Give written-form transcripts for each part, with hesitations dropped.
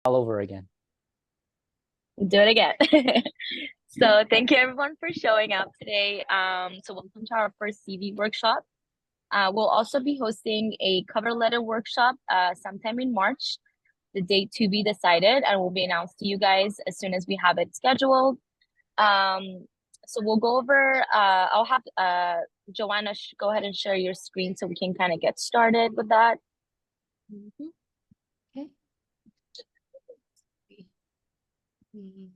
all over again. Do it again. So thank you everyone for showing up today. So welcome to our first CV workshop. We'll also be hosting a cover letter workshop sometime in March, the date to be decided, and will be announced to you guys as soon as we have it scheduled. So we'll go over, I'll have Joanna go ahead and share your screen so we can kind of get started with that. Mhm. Okay. Mm.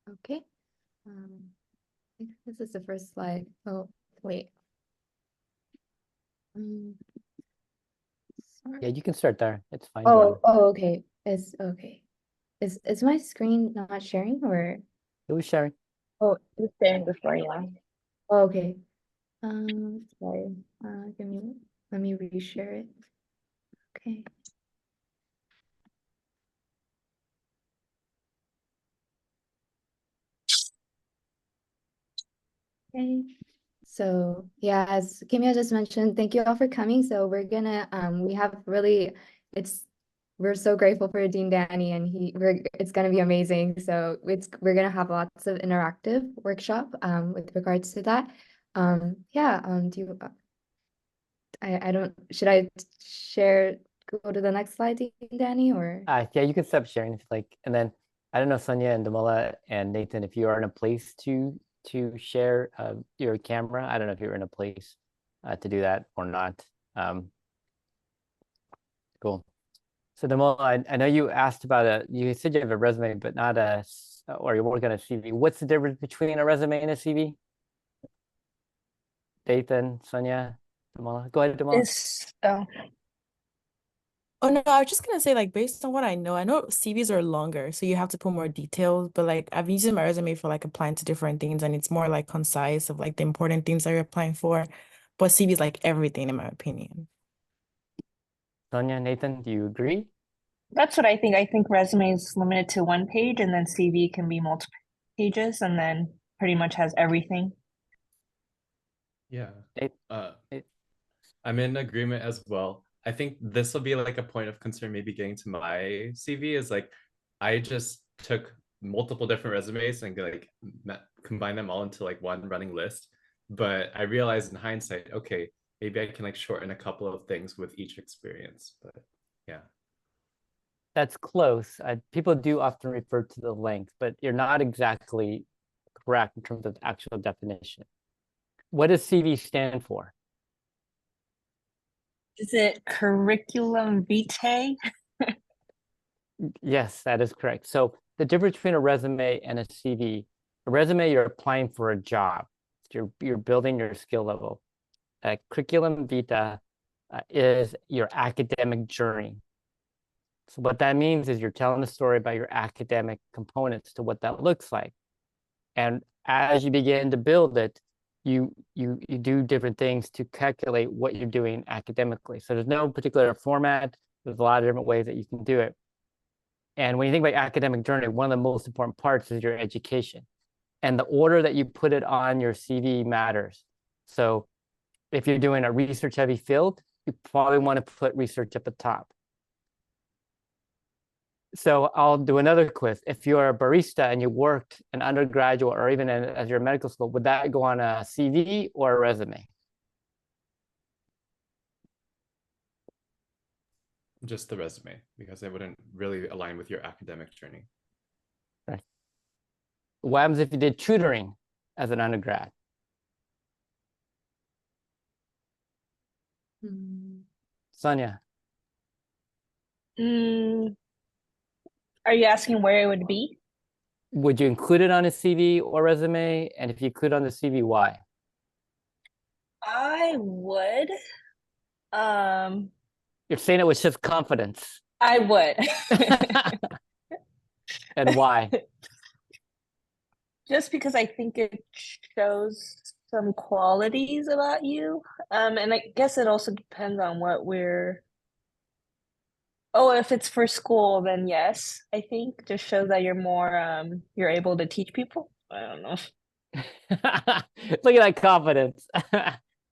Okay. I think this is the first slide. Oh, wait. Um, Yeah, sorry. you can start there. It's fine, Joanna. Oh, okay. It's okay. Is my screen not sharing or? It was sharing. Oh, it's sharing before, yeah. Oh, okay. Sorry. Let me reshare it. Okay. Okay. So yeah, as Kimia just mentioned, thank you all for coming. So we're gonna we have really we're so grateful for Dean Danny and it's gonna be amazing. So we're gonna have lots of interactive workshop with regards to that. Yeah, do you I don't should I share go to the next slide, Dean Danny, or Yeah, you can stop sharing if you like. And then I don't know, Sonia and Damola and Nathan, if you are in a place to share your camera. I don't know if you're in a place to do that or not. Cool. So Damola, I know you asked about you said you have a resume, but not or you're working on a CV. What's the difference between a resume and a CV? Nathan, Sonia, Damola. Go ahead, Damola. Is oh Oh no, I was just gonna say, like, based on what I know CVs are longer, so you have to put more details, but like I've used my resume for like applying to different things and it's more like concise of like the important things that you're applying for. But CV is like everything in my opinion. Sonia, Nathan, do you agree? That's what I think. I think resume is limited to one page, and then CV can be multiple pages, and then pretty much has everything. Yeah. Nate, Uh, Nate? I'm in agreement as well. I think this will be like a point of concern, maybe getting to my CV is like, I just took multiple different resumes and like combine them all into like one running list. But I realized in hindsight, okay, maybe I can like shorten a couple of things with each experience. But yeah. That's close. People do often refer to the length, but you're not exactly correct in terms of actual definition. What does CV stand for? Is it curriculum vitae? Yes, that is correct. So the difference between a resume and a CV, a resume, you're applying for a job. You're building your skill level. A curriculum vitae is your academic journey. So what that means is you're telling a story about your academic components to what that looks like. And as you begin to build it, you do different things to calculate what you're doing academically. So there's no particular format. There's a lot of different ways that you can do it. And when you think about academic journey, one of the most important parts is your education. And the order that you put it on your CV matters. So if you're doing a research heavy field, you probably want to put research at the top. So I'll do another quiz. If you're a barista and you worked an undergraduate or even as your medical school, would that go on a CV or a resume? Just the resume, because it wouldn't really align with your academic journey. Right. What happens if you did tutoring as an undergrad? Sonia. Are you asking where it would be? Would you include it on a CV or resume? And if you could on the CV, why? I would. You're saying it with just confidence. I would. And why? Just because I think it shows some qualities about you. And I guess it also depends on what we're. Oh, if it's for school, then yes, I think just shows that you're more you're able to teach people. I don't know. Look at that confidence.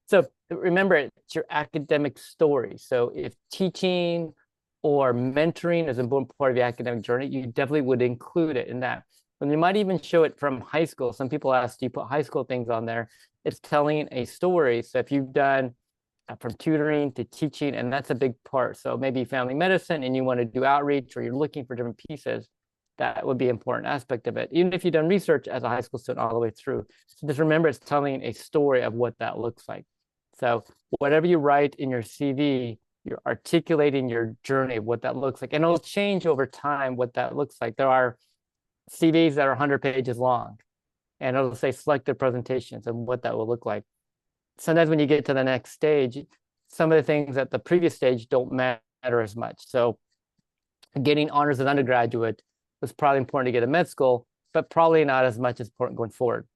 So remember, it's your academic story. So if teaching or mentoring is an important part of your academic journey, you definitely would include it in that. And you might even show it from high school. Some people ask, do you put high school things on there? It's telling a story. So if you've done from tutoring to teaching, and that's a big part. So maybe family medicine and you want to do outreach or you're looking for different pieces, that would be an important aspect of it. Even if you've done research as a high school student all the way through. So just remember, it's telling a story of what that looks like. So whatever you write in your CV, you're articulating your journey, what that looks like. And it'll change over time what that looks like. There are CVs that are 100 pages long, and it'll say selected presentations and what that will look like. Sometimes when you get to the next stage, some of the things at the previous stage don't matter as much. So getting honors as an undergraduate was probably important to get a med school, but probably not as much as important going forward.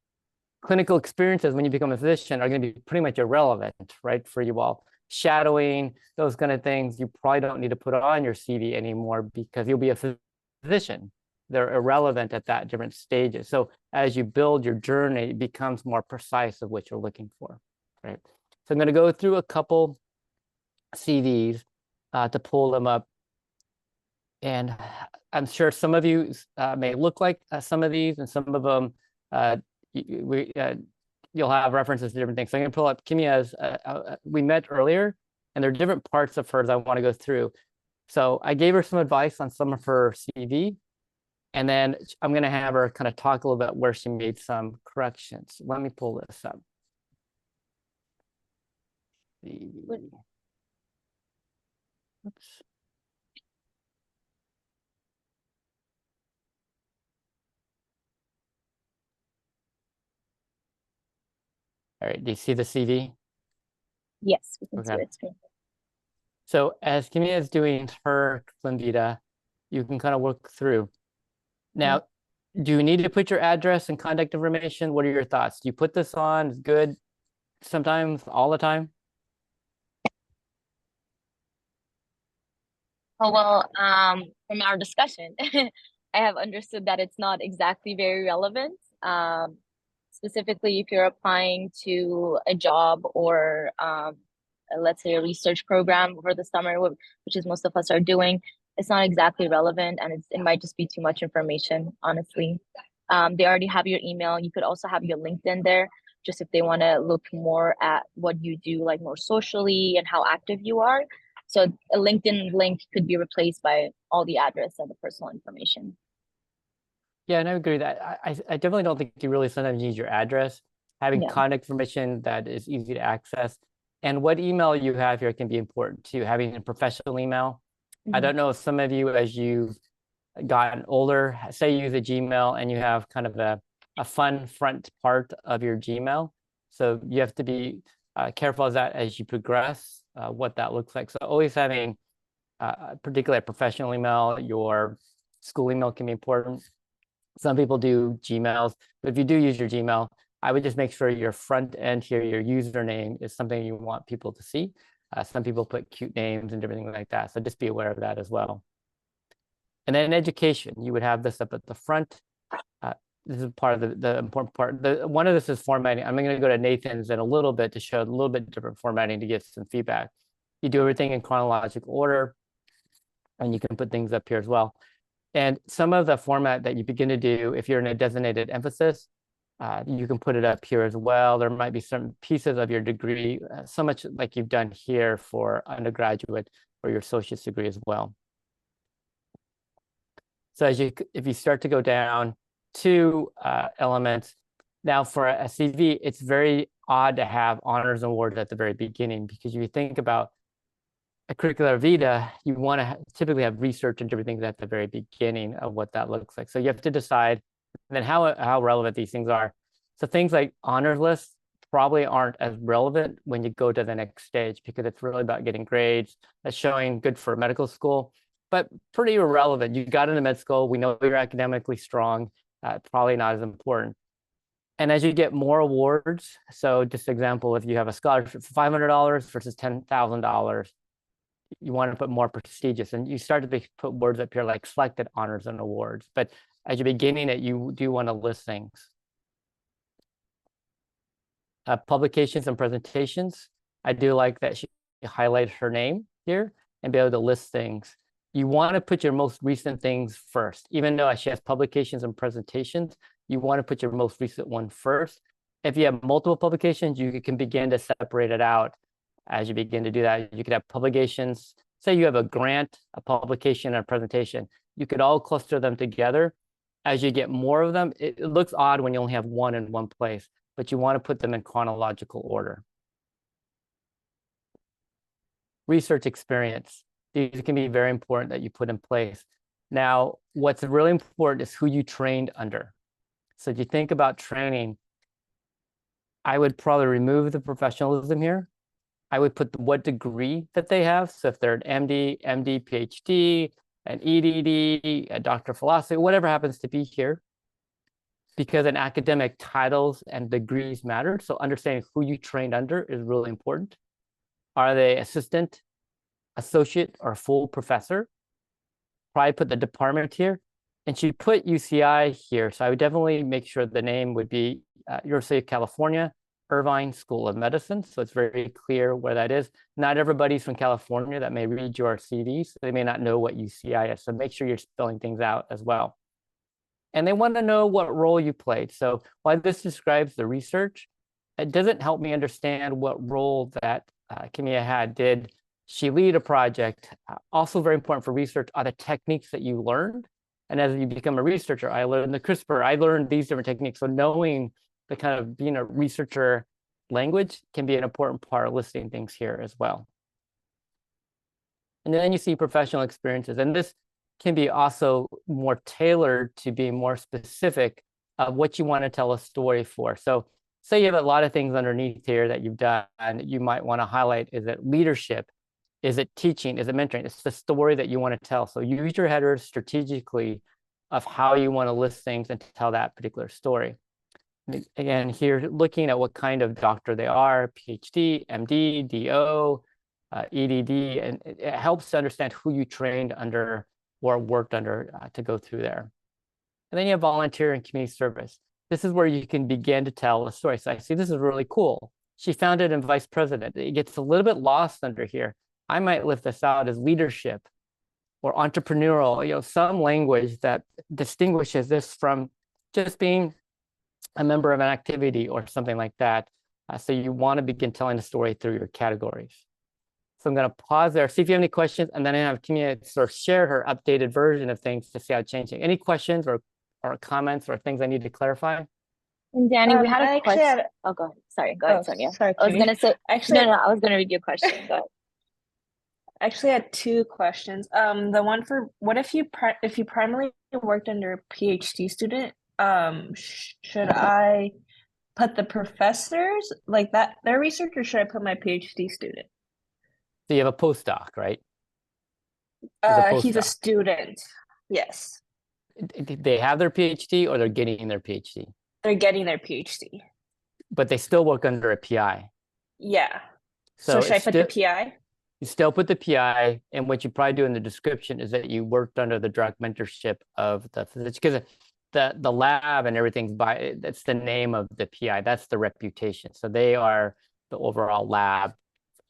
Clinical experiences when you become a physician are going to be pretty much irrelevant, right, for you all. Shadowing, those kind of things, you probably don't need to put on your CV anymore because you'll be a physician. They're irrelevant at that different stages. So as you build your journey, it becomes more precise of what you're looking for, right? So I'm going to go through a couple CVs to pull them up. And I'm sure some of you may look like some of these, and some of them you'll have references to different things. So I'm going to pull up Kimia's. We met earlier, and there are different parts of hers I want to go through. So I gave her some advice on some of her CV, and then I'm going to have her kind of talk a little bit where she made some corrections. Let me pull this up. Oops. All right, do you see the CV? Yes, we can see Okay. it. So as Kimia is doing her Vita, you can kind of work through. Now, do you need to put your address and contact information? What are your thoughts? Do you put this on? It's good sometimes, all the time? Oh, well, from our discussion, I have understood that it's not exactly very relevant. Specifically, if you're applying to a job or let's say a research program over the summer, which is most of us are doing, it's not exactly relevant, and it might just be too much information, honestly. They already have your email. You could also have your LinkedIn there, just if they want to look more at what you do, like more socially and how active you are. So a LinkedIn link could be replaced by all the address and the personal information. Yeah, and I agree that I definitely don't think you really sometimes need your address. Having Yeah. contact information that is easy to access, and what email you have here can be important too. Having a professional email. I don't know if some of you, as you've gotten older, say you use a Gmail and you have kind of a fun front part of your Gmail. So you have to be careful of that as you progress, what that looks like. So always having particularly a professional email, your school email can be important. Some people do Gmails, but if you do use your Gmail, I would just make sure your front end here, your username is something you want people to see. Some people put cute names and everything like that. So just be aware of that as well. And then in education, you would have this up at the front. This is part of the important part. One of this is formatting. I'm going to go to Nathan's in a little bit to show a little bit different formatting to get some feedback. You do everything in chronological order, and you can put things up here as well. And some of the format that you begin to do, if you're in a designated emphasis, you can put it up here as well. There might be some pieces of your degree, so much like you've done here for undergraduate or your associate's degree as well. So if you start to go down to elements, now for a CV, it's very odd to have honors and awards at the very beginning, because if you think about a curricular vita, you want to typically have research and different things at the very beginning of what that looks like. So you have to decide then how relevant these things are. So things like honors lists probably aren't as relevant when you go to the next stage, because it's really about getting grades. That's showing good for medical school, but pretty irrelevant. You got into med school. We know you're academically strong. Probably not as important. And as you get more awards, so just example, if you have a scholarship for $500 versus $10,000, you want to put more prestigious, and you start to put words up here like selected honors and awards. But as you're beginning it, you do want to list things. publications and presentations. I do like that she highlighted her name here and be able to list things. You want to put your most recent things first. Even though she has publications and presentations, you want to put your most recent one first. If you have multiple publications, you can begin to separate it out as you begin to do that. You could have publications. Say you have a grant, a publication, and a presentation. You could all cluster them together. As you get more of them, it looks odd when you only have one in one place, but you want to put them in chronological order. Research experience. These can be very important that you put in place. Now, what's really important is who you trained under. So if you think about training, I would probably remove the professionalism here. I would put what degree that they have. So if they're an MD, PhD, an EDD, a doctor of philosophy, whatever happens to be here, because in academic titles and degrees matter. So understanding who you trained under is really important. Are they assistant, associate, or full professor? Probably put the department here. And she put UCI here. So I would definitely make sure the name would be University of California, Irvine School of Medicine. So it's very clear where that is. Not everybody's from California that may read your CV, so they may not know what UCI is. So make sure you're spelling things out as well. And they want to know what role you played. So while this describes the research, it doesn't help me understand what role that Kimia had. Did she lead a project? Also very important for research are the techniques that you learned. And as you become a researcher, I learned the CRISPR, I learned these different techniques. So knowing the kind of being a researcher language can be an important part of listing things here as well. And then you see professional experiences. And this can be also more tailored to be more specific of what you want to tell a story for. So say you have a lot of things underneath here that you've done, and you might want to highlight, is it leadership? Is it teaching? Is it mentoring? It's the story that you want to tell. So use your headers strategically of how you want to list things and tell that particular story. Again, here looking at what kind of doctor they are, PhD, MD, DO, EDD, and it helps to understand who you trained under or worked under to go through there. And then you have volunteer and community service. This is where you can begin to tell a story. So I see this is really cool. She founded and vice president. It gets a little bit lost under here. I might lift this out as leadership or entrepreneurial, some language that distinguishes this from just being a member of an activity or something like that. So you want to begin telling the story through your categories. So I'm going to pause there, see if you have any questions, and then I have Kimia sort of share her updated version of things to see how it's changing. Any questions or comments or things I need to clarify? And Danny, we had I a actually question. had- Oh, go ahead. Sorry, go ahead, Oh, Sonia. sorry, I was Kimmy. gonna say, Actually, no, I was gonna read your question. Go ahead. I actually had two questions. The one for what if you primarily worked under a PhD student? Should I put the professors like that their research, or should I put my PhD student? So you have a postdoc, right? He's He's a postdoc. student. Yes, They have their PhD or they're getting their PhD, they're getting their PhD. but they still work under a PI. Yeah. So So should I it's put the PI? you still put the PI, and what you probably do in the description is that you worked under the direct mentorship of the physician, because the lab and everything's that's the name of the PI, that's the reputation. So they are the overall lab,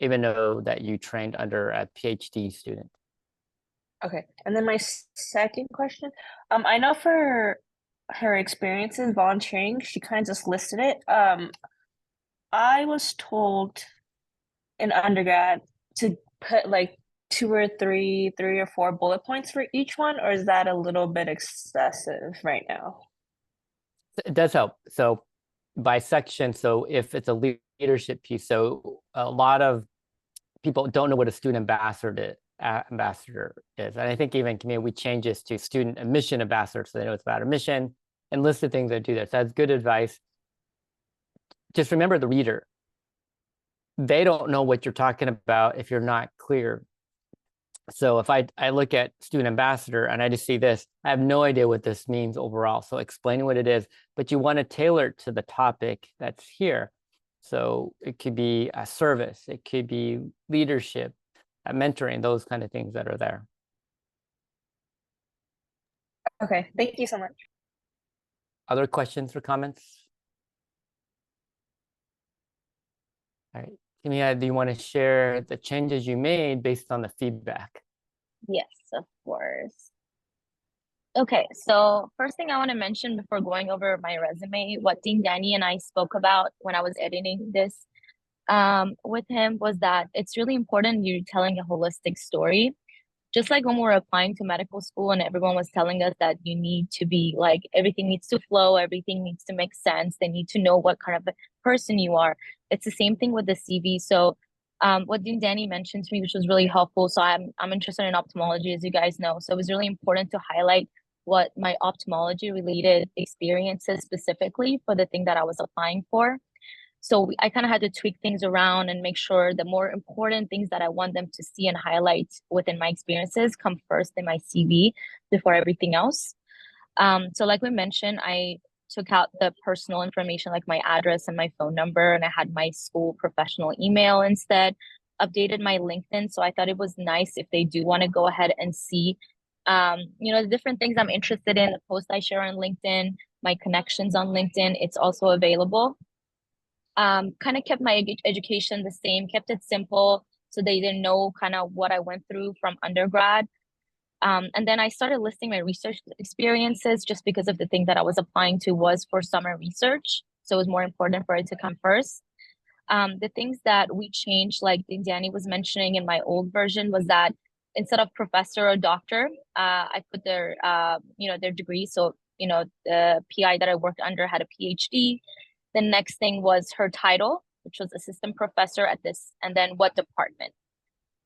even though that you trained under a PhD student. Okay. And then my second question, I know for her experiences volunteering, she kind of just listed it. I was told in undergrad to put like three or four bullet points for each one, or is that a little bit excessive right now? It does help. So by section, so if it's a leadership piece, so a lot of people don't know what a student ambassador is. And I think even we change this to student and mission ambassador, so they know it's about a mission, and list of things that do that. So that's good advice. Just remember the reader. They don't know what you're talking about if you're not clear. So if I look at student ambassador and I just see this, I have no idea what this means overall. So explaining what it is, but you want to tailor it to the topic that's here. So it could be a service, it could be leadership, mentoring, those kind of things that are there. Okay, thank you so much. Other questions or comments? All right, Kimia, do you want to share the changes you made based on the feedback? Yes, of course. Okay, so first thing I want to mention before going over my resume, what Dean Danny and I spoke about when I was editing this with him was that it's really important you're telling a holistic story. Just like when we were applying to medical school and everyone was telling us that you need to be like, everything needs to flow, everything needs to make sense. They need to know what kind of a person you are. It's the same thing with the CV. So what Dean Danny mentioned to me, which was really helpful. So I'm interested in ophthalmology, as you guys know. So it was really important to highlight what my ophthalmology related experiences specifically for the thing that I was applying for. So I kind of had to tweak things around and make sure the more important things that I want them to see and highlight within my experiences come first in my CV before everything else. So like we mentioned, I took out the personal information like my address and my phone number, and I had my school professional email instead, updated my LinkedIn. So I thought it was nice if they do want to go ahead and see, the different things I'm interested in, the posts I share on LinkedIn, my connections on LinkedIn, it's also available. Kind of kept my education the same, kept it simple so they didn't know kind of what I went through from undergrad. And then I started listing my research experiences just because of the thing that I was applying to was for summer research. So it was more important for it to come first. The things that we changed, like Danny was mentioning in my old version, was that instead of professor or doctor, I put their degree. So, the PI that I worked under had a PhD. The next thing was her title, which was assistant professor at this, and then what department.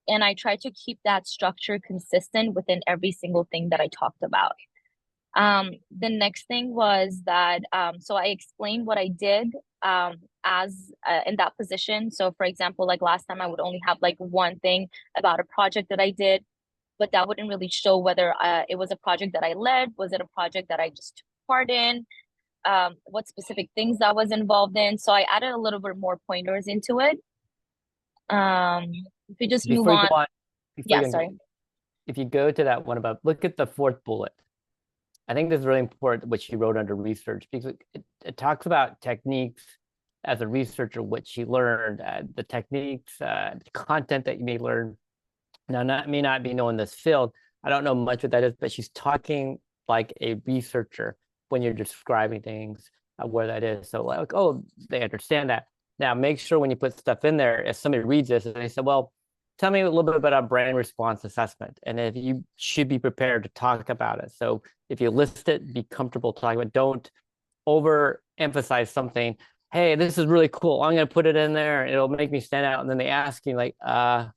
And I tried to keep that structure consistent within every single thing that I talked about. The next thing was that, so I explained what I did as in that position. So for example, like last time I would only have like one thing about a project that I did, but that wouldn't really show whether it was a project that I led, was it a project that I just took part in, what specific things I was involved in. So I added a little bit more pointers into it. If we just move Before you on. go on, Yeah, sorry. if you go to that one about, look at the fourth bullet. I think this is really important, what she wrote under research, because it talks about techniques as a researcher, what she learned, the techniques, content that you may learn. Now, may not be knowing this field. I don't know much what that is, but she's talking like a researcher when you're describing things, where that is. So like, oh, they understand that. Now, make sure when you put stuff in there, if somebody reads this and they say, well, tell me a little bit about brain response assessment. And if you should be prepared to talk about it. So if you list it, be comfortable talking about it. Don't overemphasize something. Hey, this is really cool. I'm going to put it in there. It'll make me stand out. And then they ask you like, well,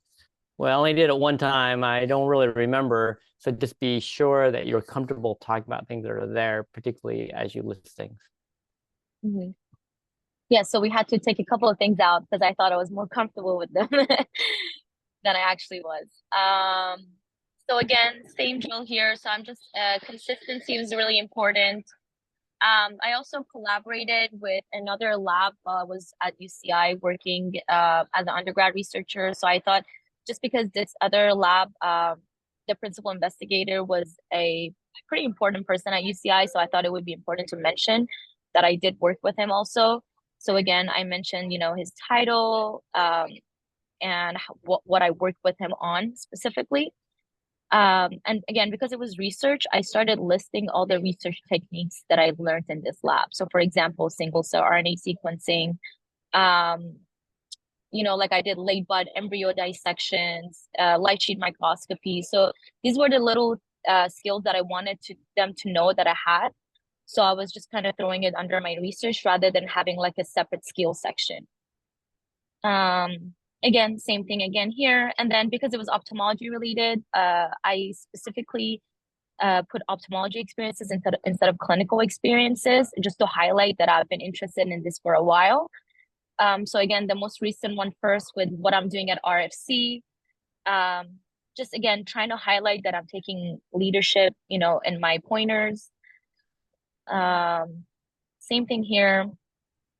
I only did it one time. I don't really remember. So just be sure that you're comfortable talking about things that are there, particularly as you list things. Mm-hmm. Yeah, so we had to take a couple of things out because I thought I was more comfortable with them than I actually was. So again, same drill here. So I'm just, consistency is really important. I also collaborated with another lab, was at UCI working as an undergrad researcher. So I thought just because this other lab, the principal investigator was a pretty important person at UCI. So I thought it would be important to mention that I did work with him also. So again, I mentioned, his title, and what I worked with him on specifically. And again, because it was research, I started listing all the research techniques that I learned in this lab. So for example, single cell RNA sequencing, like I did late bud embryo dissections, light sheet microscopy. So these were the little skills that I wanted them to know that I had. So I was just kind of throwing it under my research rather than having like a separate skill section. Again, same thing again here. And then because it was ophthalmology related, I specifically put ophthalmology experiences instead of clinical experiences, just to highlight that I've been interested in this for a while. So again, the most recent one first with what I'm doing at RFC, just again, trying to highlight that I'm taking leadership, in my pointers. Same thing here,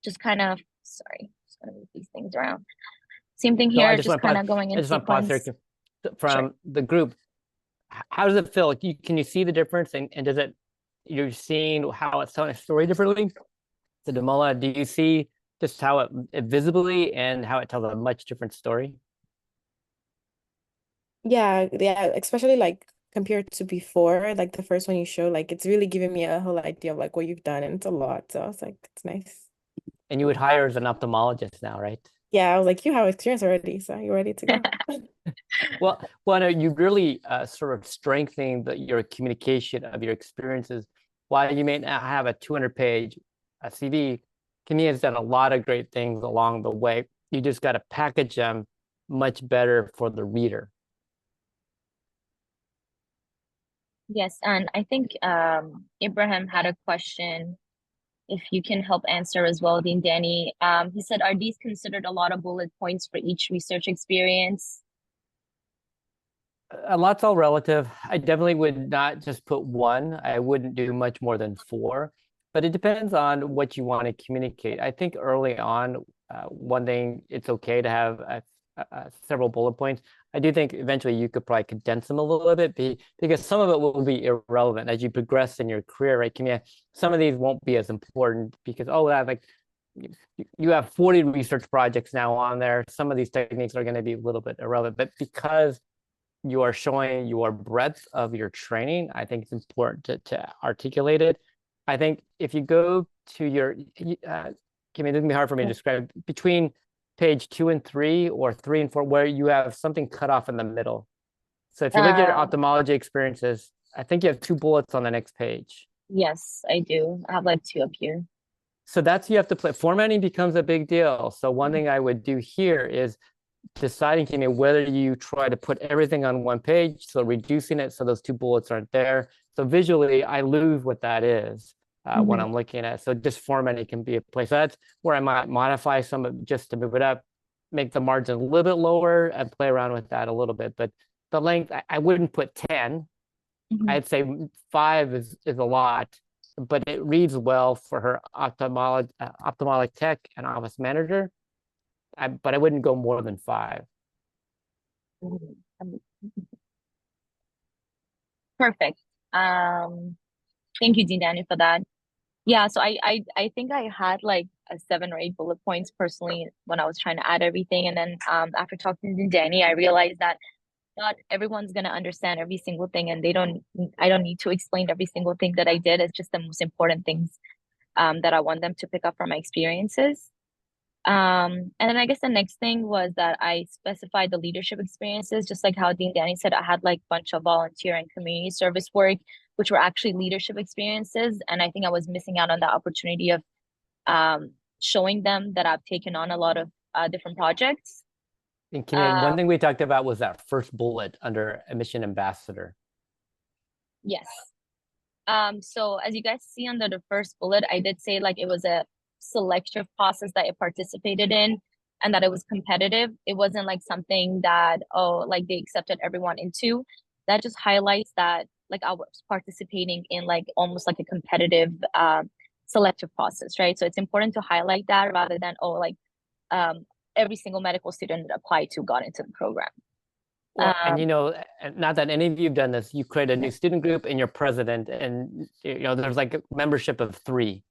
just kind of, sorry, just gonna move these things around. Same thing here, just kind of going in sequence. From the group, how does it feel? Can you see the difference? And does it, you're seeing how it's telling a story differently? So Damola, do you see just how it visibly and how it tells a much different story. Yeah, especially like compared to before, like the first one you showed, like it's really giving me a whole idea of like what you've done, and it's a lot. So I was like, it's nice. And you would hire as an ophthalmologist now, right? Yeah, I was like, you have experience already, so you're ready to go. Well, no, you really sort of strengthening your communication of your experiences. While you may not have a 200-page CV, Kimmy has done a lot of great things along the way. You just got to package them much better for the reader. Yes, and I think Ibrahim had a question. If you can help answer as well, Dean Danny. He said, are these considered a lot of bullet points for each research experience? A lot's all relative. I definitely would not just put one. I wouldn't do much more than four, but it depends on what you want to communicate. I think early on, one thing, it's okay to have several bullet points. I do think eventually you could probably condense them a little bit because some of it will be irrelevant as you progress in your career, right? Some of these won't be as important because, you have 40 research projects now on there. Some of these techniques are going to be a little bit irrelevant, but because you are showing your breadth of your training, I think it's important to articulate it. I think if you go to your, this can be hard for me to describe, between page 2 and 3 or 3 and 4, where you have something cut off in the middle. So if you look at your ophthalmology experiences, I think you have 2 bullets on the next page. Yes, I do. I have like 2 up here. So you have to play. Formatting becomes a big deal. So one thing I would do here is deciding whether you try to put everything on one page, so reducing it so those 2 bullets aren't there. So visually, I lose what that is when I'm looking at it. So just formatting can be a place. So that's where I might modify some of just to move it up, make the margin a little bit lower and play around with that a little bit. But the length, I wouldn't put 10. I'd say 5 is a lot, but it reads well for her ophthalmic tech and office manager. But I wouldn't go more than 5. Perfect. Thank you, Dean Danny, for that. Yeah, so I think I had like a 7 or 8 bullet points personally when I was trying to add everything. And then after talking to Dean Danny, I realized that not everyone's gonna understand every single thing, and I don't need to explain every single thing that I did. It's just the most important things that I want them to pick up from my experiences. And then I guess the next thing was that I specified the leadership experiences, just like how Dean Danny said, I had like a bunch of volunteer and community service work, which were actually leadership experiences. And I think I was missing out on the opportunity of showing them that I've taken on a lot of different projects. And one thing we talked about was that first bullet under admission ambassador. Yes. So as you guys see under the first bullet, I did say like it was a selective process that I participated in and that it was competitive. It wasn't like something that, like they accepted everyone into. That just highlights that like I was participating in like almost like a competitive selective process, right? So it's important to highlight that rather than, every single medical student that applied to got into the program. Well, and not that any of you have done this, you create a new student group and you're president, and there's like a membership of 3.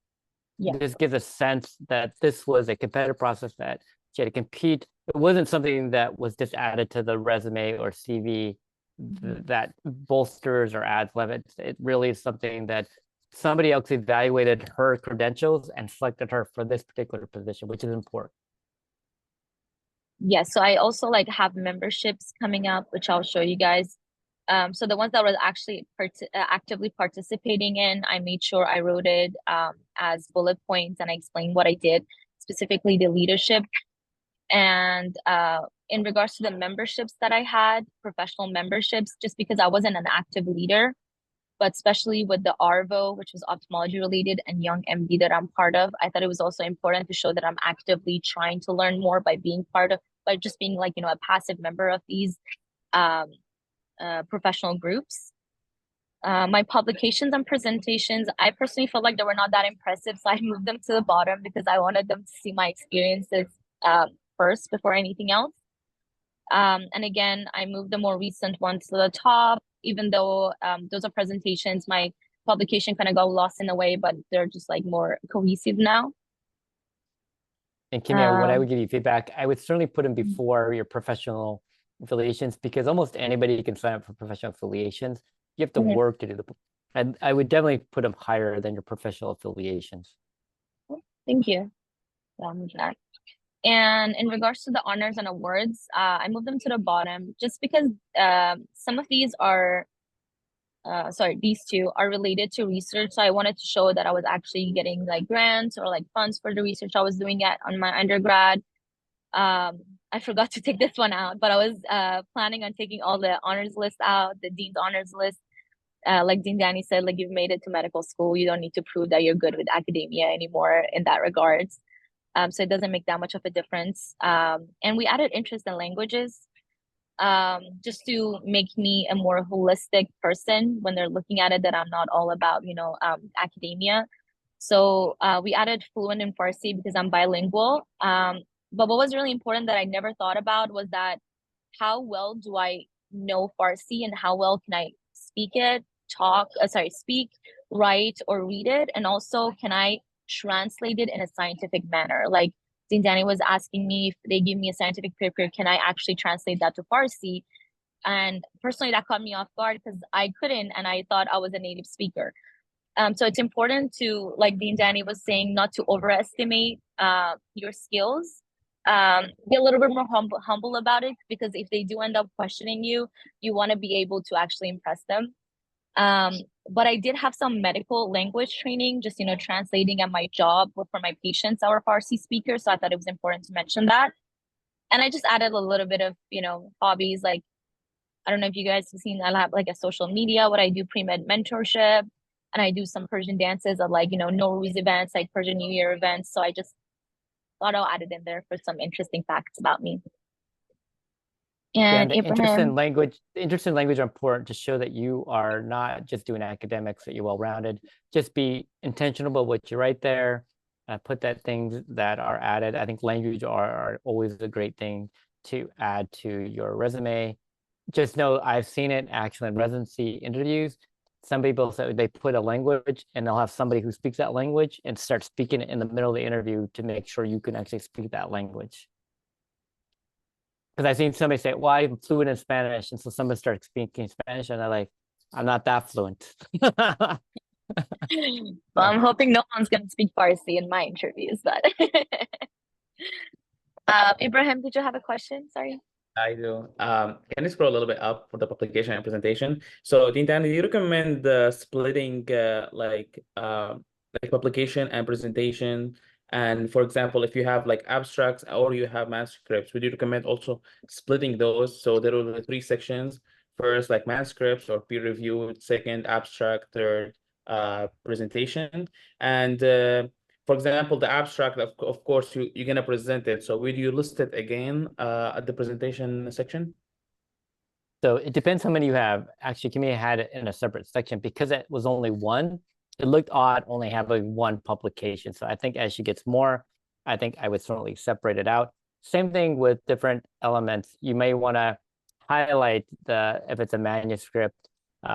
Yeah. This gives a sense that this was a competitive process that she had to compete. It wasn't something that was just added to the resume or CV that bolsters or adds limits. It really is something that somebody else evaluated her credentials and selected her for this particular position, which is important. Yes, so I also like have memberships coming up, which I'll show you guys. So the ones that were actually actively participating in, I made sure I wrote it as bullet points and I explained what I did, specifically the leadership. And in regards to the memberships that I had, professional memberships, just because I wasn't an active leader, but especially with the ARVO, which was ophthalmology related, and Young MD that I'm part of, I thought it was also important to show that I'm actively trying to learn more by just being like, a passive member of these professional groups. My publications and presentations, I personally felt like they were not that impressive, so I moved them to the bottom because I wanted them to see my experiences first before anything else. And again, I moved the more recent ones to the top, even though those are presentations. My publication kind of got lost in a way, but they're just like more cohesive now. And Kimia, what I Um, would give you feedback, I would certainly put them before your professional affiliations, because almost anybody can sign up for professional affiliations. You have to Mhm. work to do the, and I would definitely put them higher than your professional affiliations. Thank you. For that. And in regards to the honors and awards, I moved them to the bottom just because some of these are, sorry, these two are related to research. So I wanted to show that I was actually getting like grants or like funds for the research I was doing on my undergrad. I forgot to take this one out, but I was planning on taking all the honors list out, the dean's honors list. Like Dean Danny said, like you've made it to medical school, you don't need to prove that you're good with academia anymore in that regards. So it doesn't make that much of a difference. And we added interest in languages just to make me a more holistic person when they're looking at it, that I'm not all about, academia. So we added fluent in Farsi because I'm bilingual. But what was really important that I never thought about was that how well do I know Farsi and how well can I speak it, speak, write, or read it? And also, can I translate it in a scientific manner? Like Danny was asking me, if they give me a scientific paper, can I actually translate that to Farsi? And personally, that caught me off guard because I couldn't, and I thought I was a native speaker. So it's important to, like Dean Danny was saying, not to overestimate your skills. Be a little bit more humble about it, because if they do end up questioning you, you want to be able to actually impress them. But I did have some medical language training, just translating at my job for my patients, our Farsi speakers. So I thought it was important to mention that. And I just added a little bit of hobbies. Like, I don't know if you guys have seen, I have like a social media, what I do pre-med mentorship, and I do some Persian dances at like, Nowruz events, like Persian New Year events. So I just thought I'll add it in there for some interesting facts about me. And the interest in Ibrahim, language are important to show that you are not just doing academics, that you're well-rounded. Just be intentional about what you write there. Put that things that are added. I think language are always a great thing to add to your resume. Just know I've seen it actually in residency interviews. Some people say they put a language and they'll have somebody who speaks that language and start speaking it in the middle of the interview to make sure you can actually speak that language. Because I've seen somebody say, well, I'm fluent in Spanish. And so somebody starts speaking Spanish and they're like, I'm not that fluent. well, I'm hoping no one's going to speak Farsi in my interviews, but Ibrahim, did you have a question? Sorry. I do. Can you scroll a little bit up for the publication and presentation? So, Dintan, do you recommend splitting like publication and presentation? And for example, if you have like abstracts or you have manuscripts, would you recommend also splitting those? So there will be 3 sections. First, like manuscripts or peer reviewed, second, abstract, third, presentation. And for example, the abstract, of course, you're going to present it. So will you list it again at the presentation section? So it depends how many you have. Actually, Kimia had it in a separate section because it was only one. It looked odd only having one publication. So I think as she gets more, I think I would certainly separate it out. Same thing with different elements. You may want to highlight if it's a manuscript,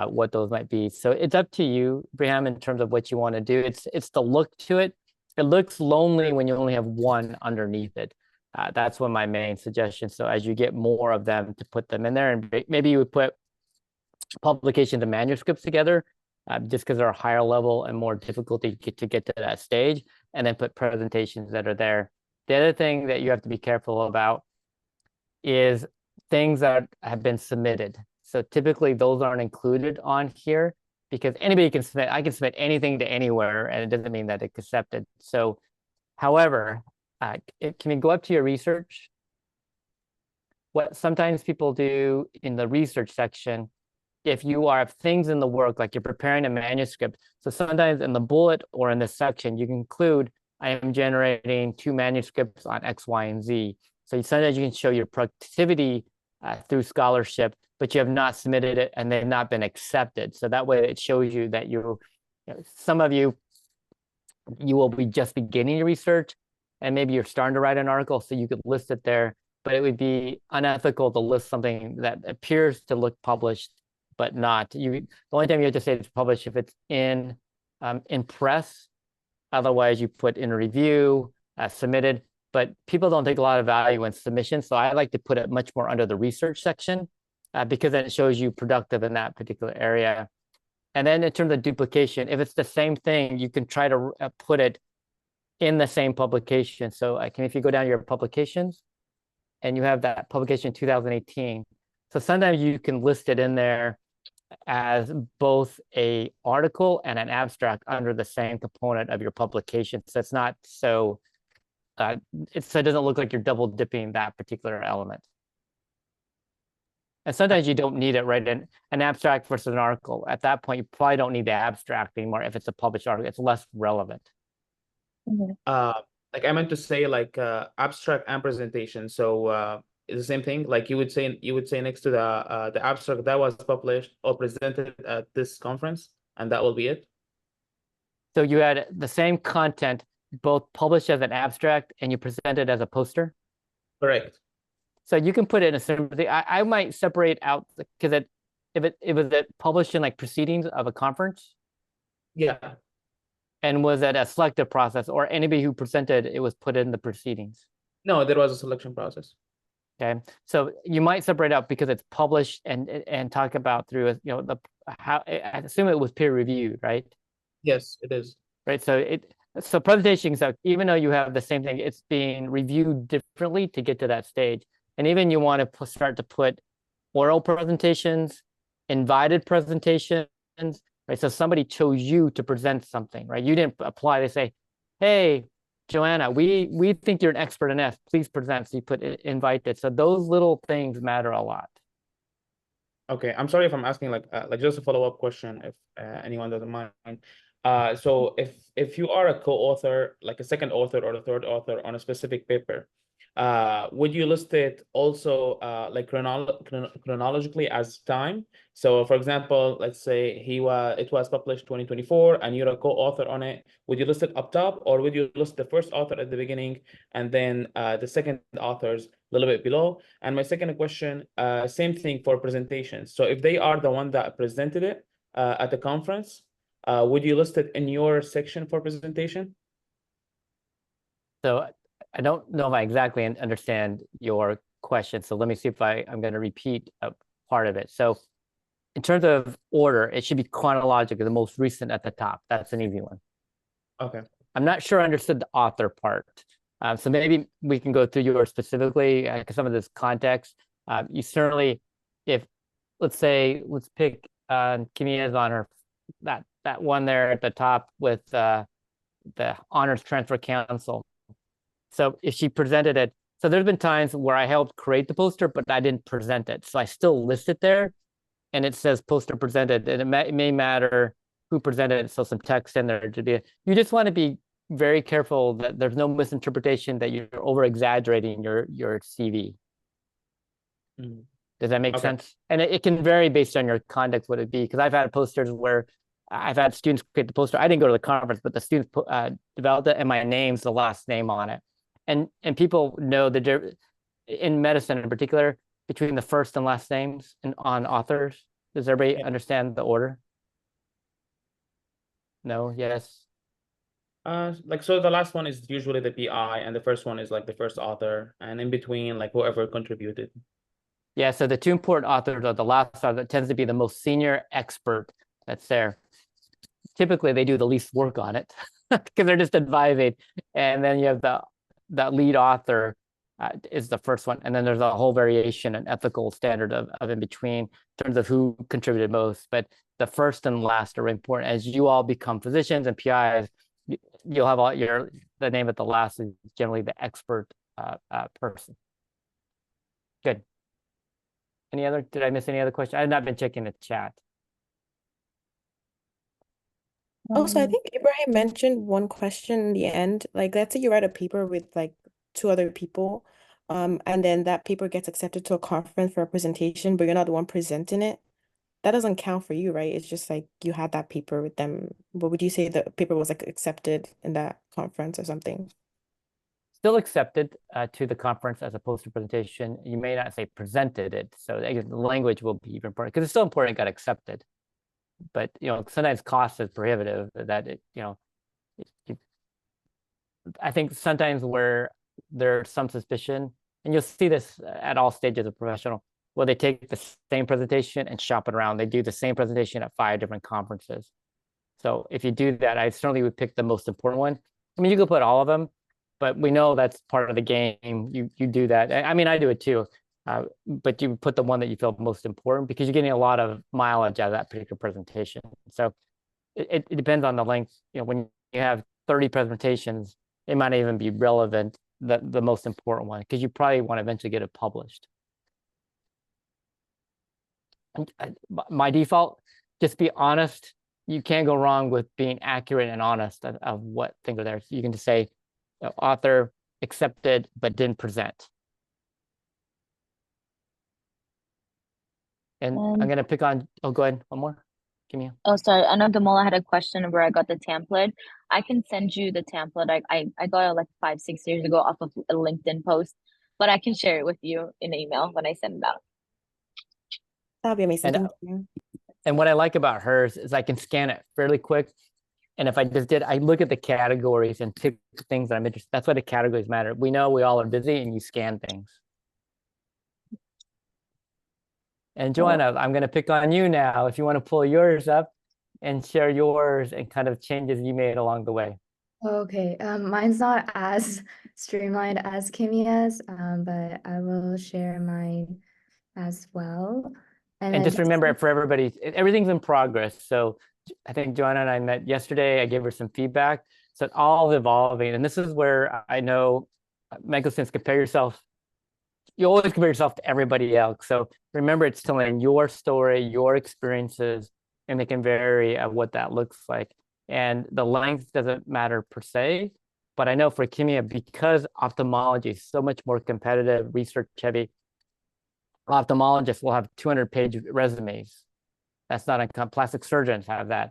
what those might be. So it's up to you, Braham, in terms of what you want to do. It's the look to it. It looks lonely when you only have one underneath it. That's one of my main suggestions. So as you get more of them, to put them in there, and maybe you would put publications and manuscripts together, just because they're a higher level and more difficult to get to that stage, and then put presentations that are there. The other thing that you have to be careful about is things that have been submitted. So typically those aren't included on here because anybody can submit. I can submit anything to anywhere, and it doesn't mean that it's accepted. So, however, can you go up to your research? What sometimes people do in the research section, if you have things in the work, like you're preparing a manuscript, so sometimes in the bullet or in the section, you can include, I am generating 2 manuscripts on X, Y, and Z. So sometimes you can show your productivity through scholarship, but you have not submitted it and they've not been accepted. So that way it shows you that some of you will be just beginning your research and maybe you're starting to write an article, so you could list it there, but it would be unethical to list something that appears to look published, but not. The only time you have to say it's published if it's in press. Otherwise, you put in review, submitted. but people don't take a lot of value in submission. So I like to put it much more under the research section because then it shows you productive in that particular area. And then in terms of duplication, if it's the same thing, you can try to put it in the same publication. So if you go down to your publications and you have that publication 2018, so sometimes you can list it in there as both a article and an abstract under the same component of your publication. So it's not so, so it doesn't look like you're double dipping that particular element. And sometimes you don't need it, right? An abstract versus an article. At that point, you probably don't need the abstract anymore. If it's a published article, it's less relevant. Like I meant to say like abstract and presentation. So it's the same thing. Like you would say next to the abstract that was published or presented at this conference, and that will be it. So you had the same content, both published as an abstract and you present it as a poster. Correct. So you can put it in a certain thing. I might separate out because if it was published in like proceedings of a conference. Yeah. And was it a selective process, or anybody who presented it was put in the proceedings? No, there was a selection process. Okay, so you might separate out because it's published and talk about through how I assume it was peer reviewed, right? Yes, it is. Right, so presentation, so even though you have the same thing, it's being reviewed differently to get to that stage. And even you want to start to put oral presentations, invited presentations, right? So somebody chose you to present something, right? You didn't apply. They say, hey, Joanna, we think you're an expert in F. Please present. So you put invited. So those little things matter a lot. Okay, I'm sorry if I'm asking like just a follow-up question if anyone doesn't mind. So if you are a co-author, like a second author or a third author on a specific paper, would you list it also like chronologically as time? So for example, let's say it was published 2024 and you're a co-author on it. Would you list it up top, or would you list the first author at the beginning and then the second authors a little bit below? And my second question, same thing for presentations. So if they are the one that presented it at the conference, would you list it in your section for presentation? So I don't know if I exactly understand your question. So let me see if I'm going to repeat a part of it. So in terms of order, it should be chronological, the most recent at the top. That's an easy one. Okay. I'm not sure I understood the author part. So maybe we can go through yours specifically, because some of this context. You certainly, let's pick Kimia's on her, that one there at the top with the Honors Transfer Council. So if she presented it, so there's been times where I helped create the poster, but I didn't present it. So I still list it there and it says poster presented, and it may matter who presented it. So some text in there to be, you just want to be very careful that there's no misinterpretation that you're over exaggerating your CV. Mm. Does that make sense? And it can vary based on your context, what it be, because I've had posters where I've had students create the poster. I didn't go to the conference, but the students developed it and my name's the last name on it. And people know that in medicine in particular, between the first and last names and on authors. Does everybody understand the order? No? Yes? Like, so the last one is usually the PI and the first one is like the first author, and in between, like whoever contributed. Yeah, so the two important authors are the last author that tends to be the most senior expert that's there. Typically, they do the least work on it because they're just advising. And then you have the lead author is the first one. And then there's a whole variation and ethical standard of in between in terms of who contributed most. But the first and last are important. As you all become physicians and PIs, you'll have the name at the last is generally the expert person. Good. Did I miss any other question? I've not been checking the chat. Also, I think Ibrahim mentioned one question in the end. Like, let's say you write a paper with like 2 other people, and then that paper gets accepted to a conference for a presentation, but you're not the one presenting it. That doesn't count for you, right? It's just like you had that paper with them. But would you say the paper was like accepted in that conference or something? Still accepted to the conference as a poster presentation. You may not say presented it. So the language will be even important because it's still important it got accepted. But sometimes cost is prohibitive that I think sometimes where there's some suspicion, and you'll see this at all stages of professional, where they take the same presentation and shop it around. They do the same presentation at 5 different conferences. So if you do that, I certainly would pick the most important one. I mean, you could put all of them, but we know that's part of the game. You do that. I mean, I do it too. But you put the one that you feel most important because you're getting a lot of mileage out of that particular presentation. So it depends on the length. You know, when you have 30 presentations, it might not even be relevant, the most important one, because you probably want to eventually get it published. My default, just be honest. You can't go wrong with being accurate and honest of what things are there. So you can just say, author accepted but didn't present. And I'm gonna pick on, oh, go ahead, one more. Give me Oh, sorry. I know Damola had a question where I got the template. I can send you the template. I got it like 5, 6 years ago off of a LinkedIn post, but I can share it with you in the email when I send it out. That'll be amazing. And, Thank you. and what I like about hers is I can scan it fairly quick. And if I just did, I look at the categories and pick things that I'm interested. That's why the categories matter. We know we all are busy and you scan things. And Joanna, I'm going to pick on you now. If you want to pull yours up and share yours and kind of changes you made along the way. Okay, mine's not as streamlined as Kimia's, but I will share mine as well. And then just remember, for everybody, everything's in progress. So I think Joanna and I met yesterday. I gave her some feedback. So it's all evolving. And this is where I know medical students, compare yourself. You always compare yourself to everybody else. So remember, it's telling your story, your experiences, and it can vary of what that looks like. And the length doesn't matter per se, but I know for Kimia, because ophthalmology is so much more competitive, research heavy, ophthalmologists will have 200-page resumes. That's not uncommon. Plastic surgeons have that.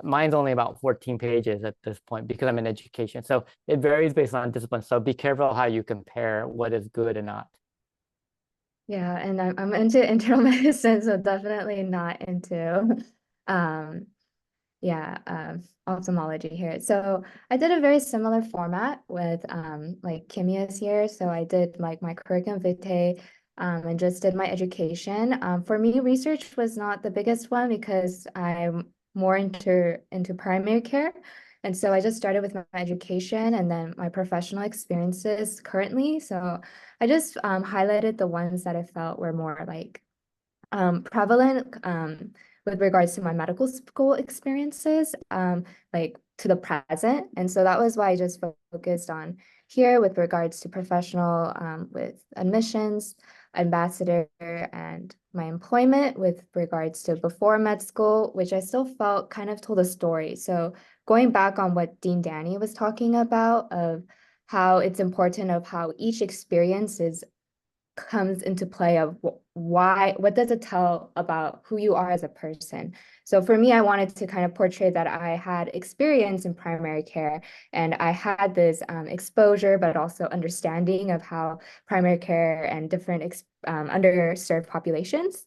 Mine's only about 14 pages at this point because I'm in education. So it varies based on discipline. So be careful how you compare what is good and not. yeah, and I'm into internal medicine, so definitely not into ophthalmology here. So I did a very similar format with like Kimia's here. So I did like my curriculum vitae and just did my education. For me, research was not the biggest one because I'm more into primary care. And so I just started with my education and then my professional experiences currently. So I just highlighted the ones that I felt were more like prevalent with regards to my medical school experiences, like to the present. And so that was why I just focused on here with regards to professional, with admissions, ambassador, and my employment with regards to before med school, which I still felt kind of told a story. So going back on what Dean Danny was talking about of how it's important of how each experience comes into play of what does it tell about who you are as a person. So for me, I wanted to kind of portray that I had experience in primary care and I had this exposure, but also understanding of how primary care and different underserved populations.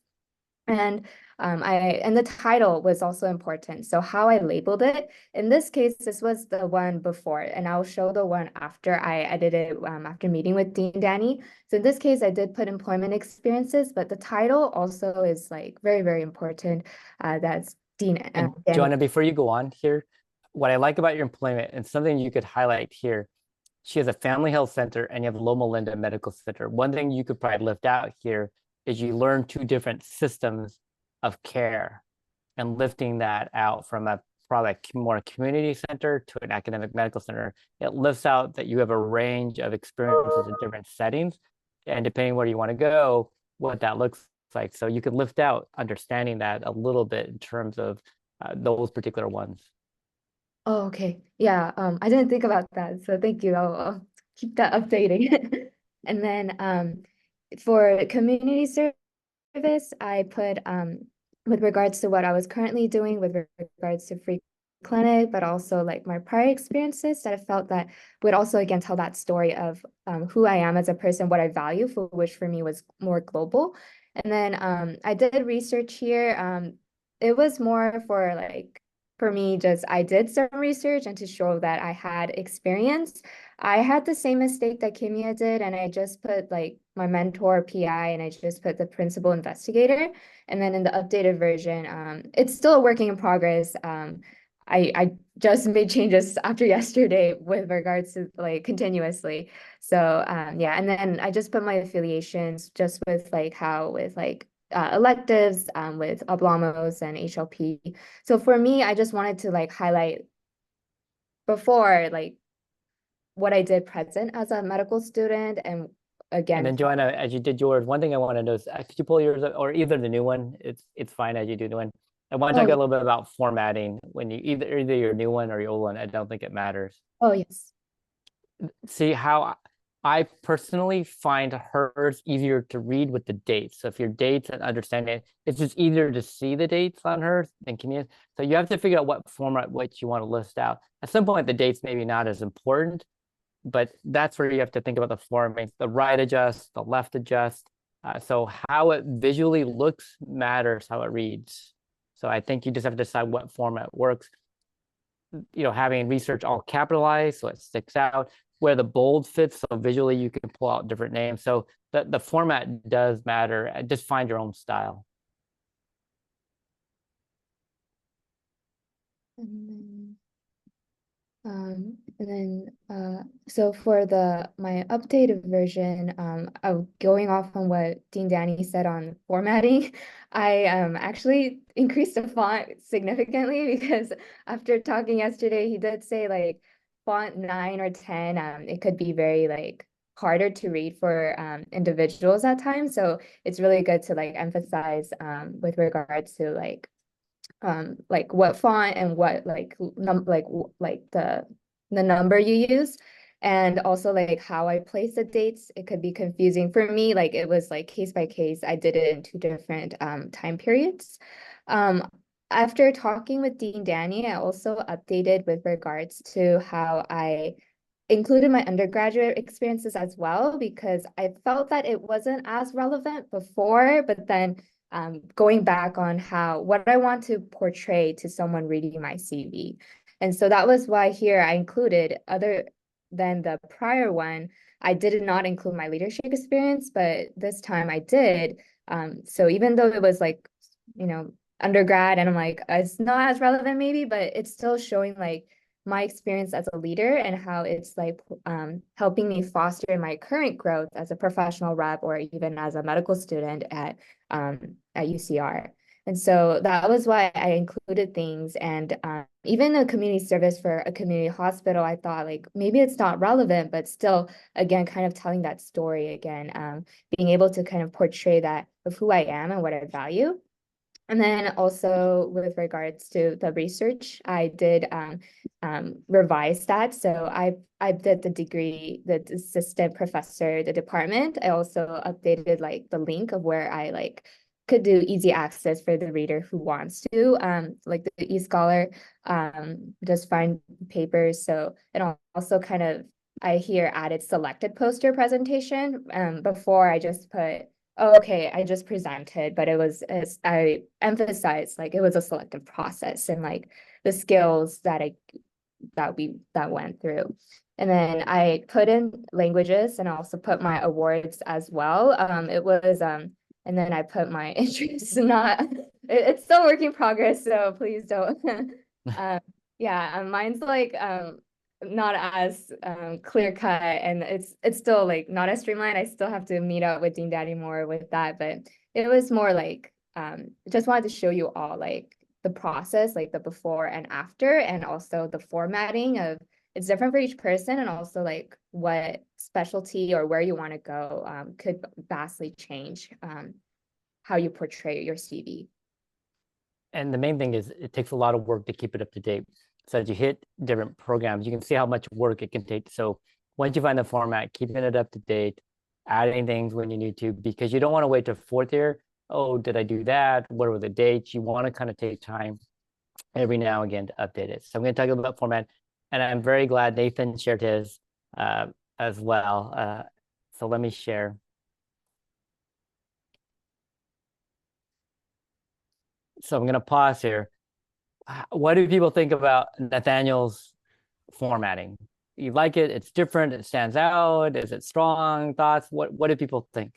And the title was also important. So how I labeled it, in this case, this was the one before, and I'll show the one after I edited after meeting with Dean Danny. So in this case, I did put employment experiences, but the title also is like very, very important. That's Dean And Danny. Joanna, before you go on here, what I like about your employment and something you could highlight here, she has a family health center and you have Loma Linda Medical Center. One thing you could probably lift out here is you learn 2 different systems of care and lifting that out from a probably more community center to an academic medical center. It lifts out that you have a range of experiences in different settings, and depending where you want to go, what that looks like. So you could lift out understanding that a little bit in terms of those particular ones. Oh, okay. Yeah, I didn't think about that. So thank you. I'll keep that updating. And then for community service, I put with regards to what I was currently doing with regards to free clinic, but also like my prior experiences that I felt that would also again tell that story of who I am as a person, what I value, for which for me was more global. And then I did research here. It was more for like for me, just I did some research and to show that I had experience. I had the same mistake that Kimia did, and I just put like my mentor PI and I just put the principal investigator. And then in the updated version, it's still a working in progress. I just made changes after yesterday with regards to like continuously. So yeah, and then I just put my affiliations just with like how with like electives with Oblamos and HLP. So for me, I just wanted to like highlight before like what I did present as a medical student and again. And then Joanna, as you did yours, one thing I want to know is could you pull yours up, or either the new one? It's fine as you do the one. I want to talk a little bit about formatting when you either your new one or your old one. I don't think it matters. Oh yes. See how I personally find hers easier to read with the dates. So if your dates and understanding, it's just easier to see the dates on hers than Kimia's. So you have to figure out what format which you want to list out. At some point, the dates maybe not as important, but that's where you have to think about the formatting, the right adjust, the left adjust. So how it visually looks matters how it reads. So I think you just have to decide what format works. You know, having research all capitalized so it sticks out, where the bold fits, so visually you can pull out different names. So the format does matter. Just find your own style. So for my updated version, of going off on what Dean Danny said on formatting, I actually increased the font significantly because after talking yesterday, he did say like font 9 or 10, it could be very like harder to read for individuals at times. So it's really good to like emphasize with regards to like what font and what like the number you use, and also like how I place the dates. It could be confusing for me, like it was like case by case. I did it in 2 different time periods. After talking with Dean Danny, I also updated with regards to how I included my undergraduate experiences as well, because I felt that it wasn't as relevant before, but then going back on what I want to portray to someone reading my CV. And so that was why here I included, other than the prior one, I did not include my leadership experience, but this time I did. So even though it was like, undergrad, and I'm like, it's not as relevant maybe, but it's still showing like my experience as a leader and how it's like helping me foster my current growth as a professional rep or even as a medical student at UCR. And so that was why I included things. And even a community service for a community hospital, I thought like maybe it's not relevant, but still, again, kind of telling that story again, being able to kind of portray that of who I am and what I value. And then also with regards to the research, I did revise that. So I did the degree, the assistant professor, the department. I also updated like the link of where I like could do easy access for the reader who wants to, like the eScholar, just find papers. So, and also kind of, I here added selected poster presentation. Before I just put, oh, okay, I just presented, but it was, as I emphasized, like it was a selective process and like the skills that went through. And then I put in languages and I also put my awards as well. It was and then I put my interests. Not it's still work in progress, so please don't. Yeah, mine's like not as clear cut, and it's still like not as streamlined. I still have to meet up with Dean Daddy more with that, but it was more like just wanted to show you all like the process, like the before and after, and also the formatting of it's different for each person, and also like what specialty or where you want to go could vastly change how you portray your CV. And the main thing is it takes a lot of work to keep it up to date. So as you hit different programs, you can see how much work it can take. So once you find the format, keeping it up to date, adding things when you need to, because you don't want to wait to 4th year. Oh, did I do that? What were the dates? You want to kind of take time every now and again to update it. So I'm going to talk about format, and I'm very glad Nathan shared his as well. So let me share. So I'm going to pause here. What do people think about Nathaniel's formatting? You like it? It's different. It stands out. Is it strong? Thoughts? What do people think?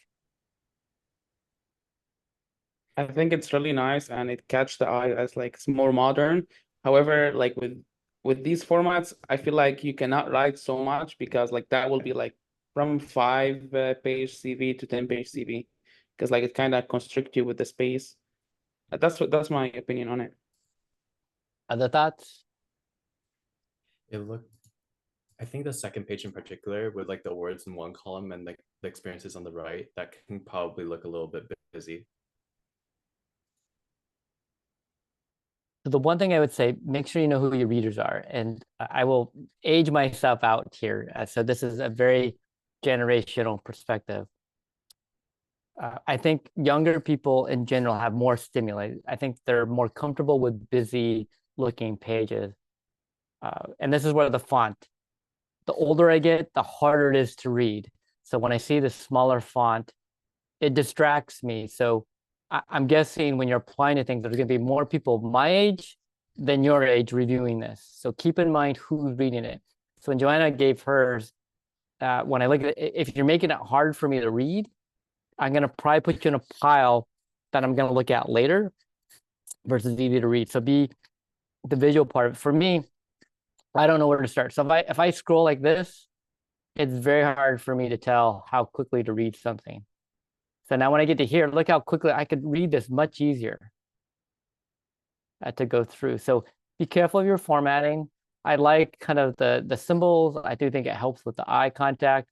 I think it's really nice and it catch the eye as like it's more modern. However, like with these formats, I feel like you cannot write so much because like that will be like from 5 page CV to 10 page CV because like it kind of constrict you with the space. That's my opinion on it. Other thoughts? It looked, I think the second page in particular with like the words in one column and like the experiences on the right, that can probably look a little bit busy. So the one thing I would say, make sure you know who your readers are. And I will age myself out here. So this is a very generational perspective. I think younger people in general have more stimuli. I think they're more comfortable with busy looking pages. And this is where the font, the older I get, the harder it is to read. So when I see the smaller font, it distracts me. So I'm guessing when you're applying to things, there's going to be more people my age than your age reviewing this. So keep in mind who's reading it. So when Joanna gave hers, when I look at it, if you're making it hard for me to read, I'm going to probably put you in a pile that I'm going to look at later versus easy to read. So be the visual part of it. For me, I don't know where to start. So if I scroll like this, it's very hard for me to tell how quickly to read something. So now when I get to here, look how quickly I could read this much easier to go through. So be careful of your formatting. I like kind of the symbols. I do think it helps with the eye contact,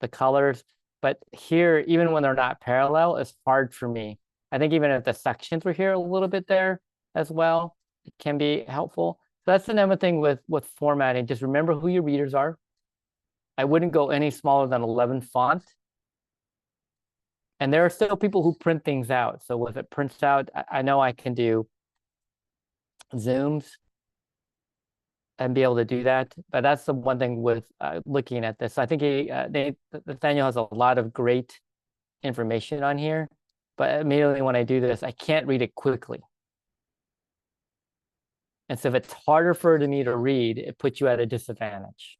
the colors. But here, even when they're not parallel, it's hard for me. I think even if the sections were here a little bit there as well, it can be helpful. So that's another thing with formatting. Just remember who your readers are. I wouldn't go any smaller than 11 font. And there are still people who print things out. So if it prints out, I know I can do zooms and be able to do that. But that's the one thing with looking at this. I think Nathaniel has a lot of great information on here. But immediately when I do this, I can't read it quickly. And so if it's harder for me to read, it puts you at a disadvantage.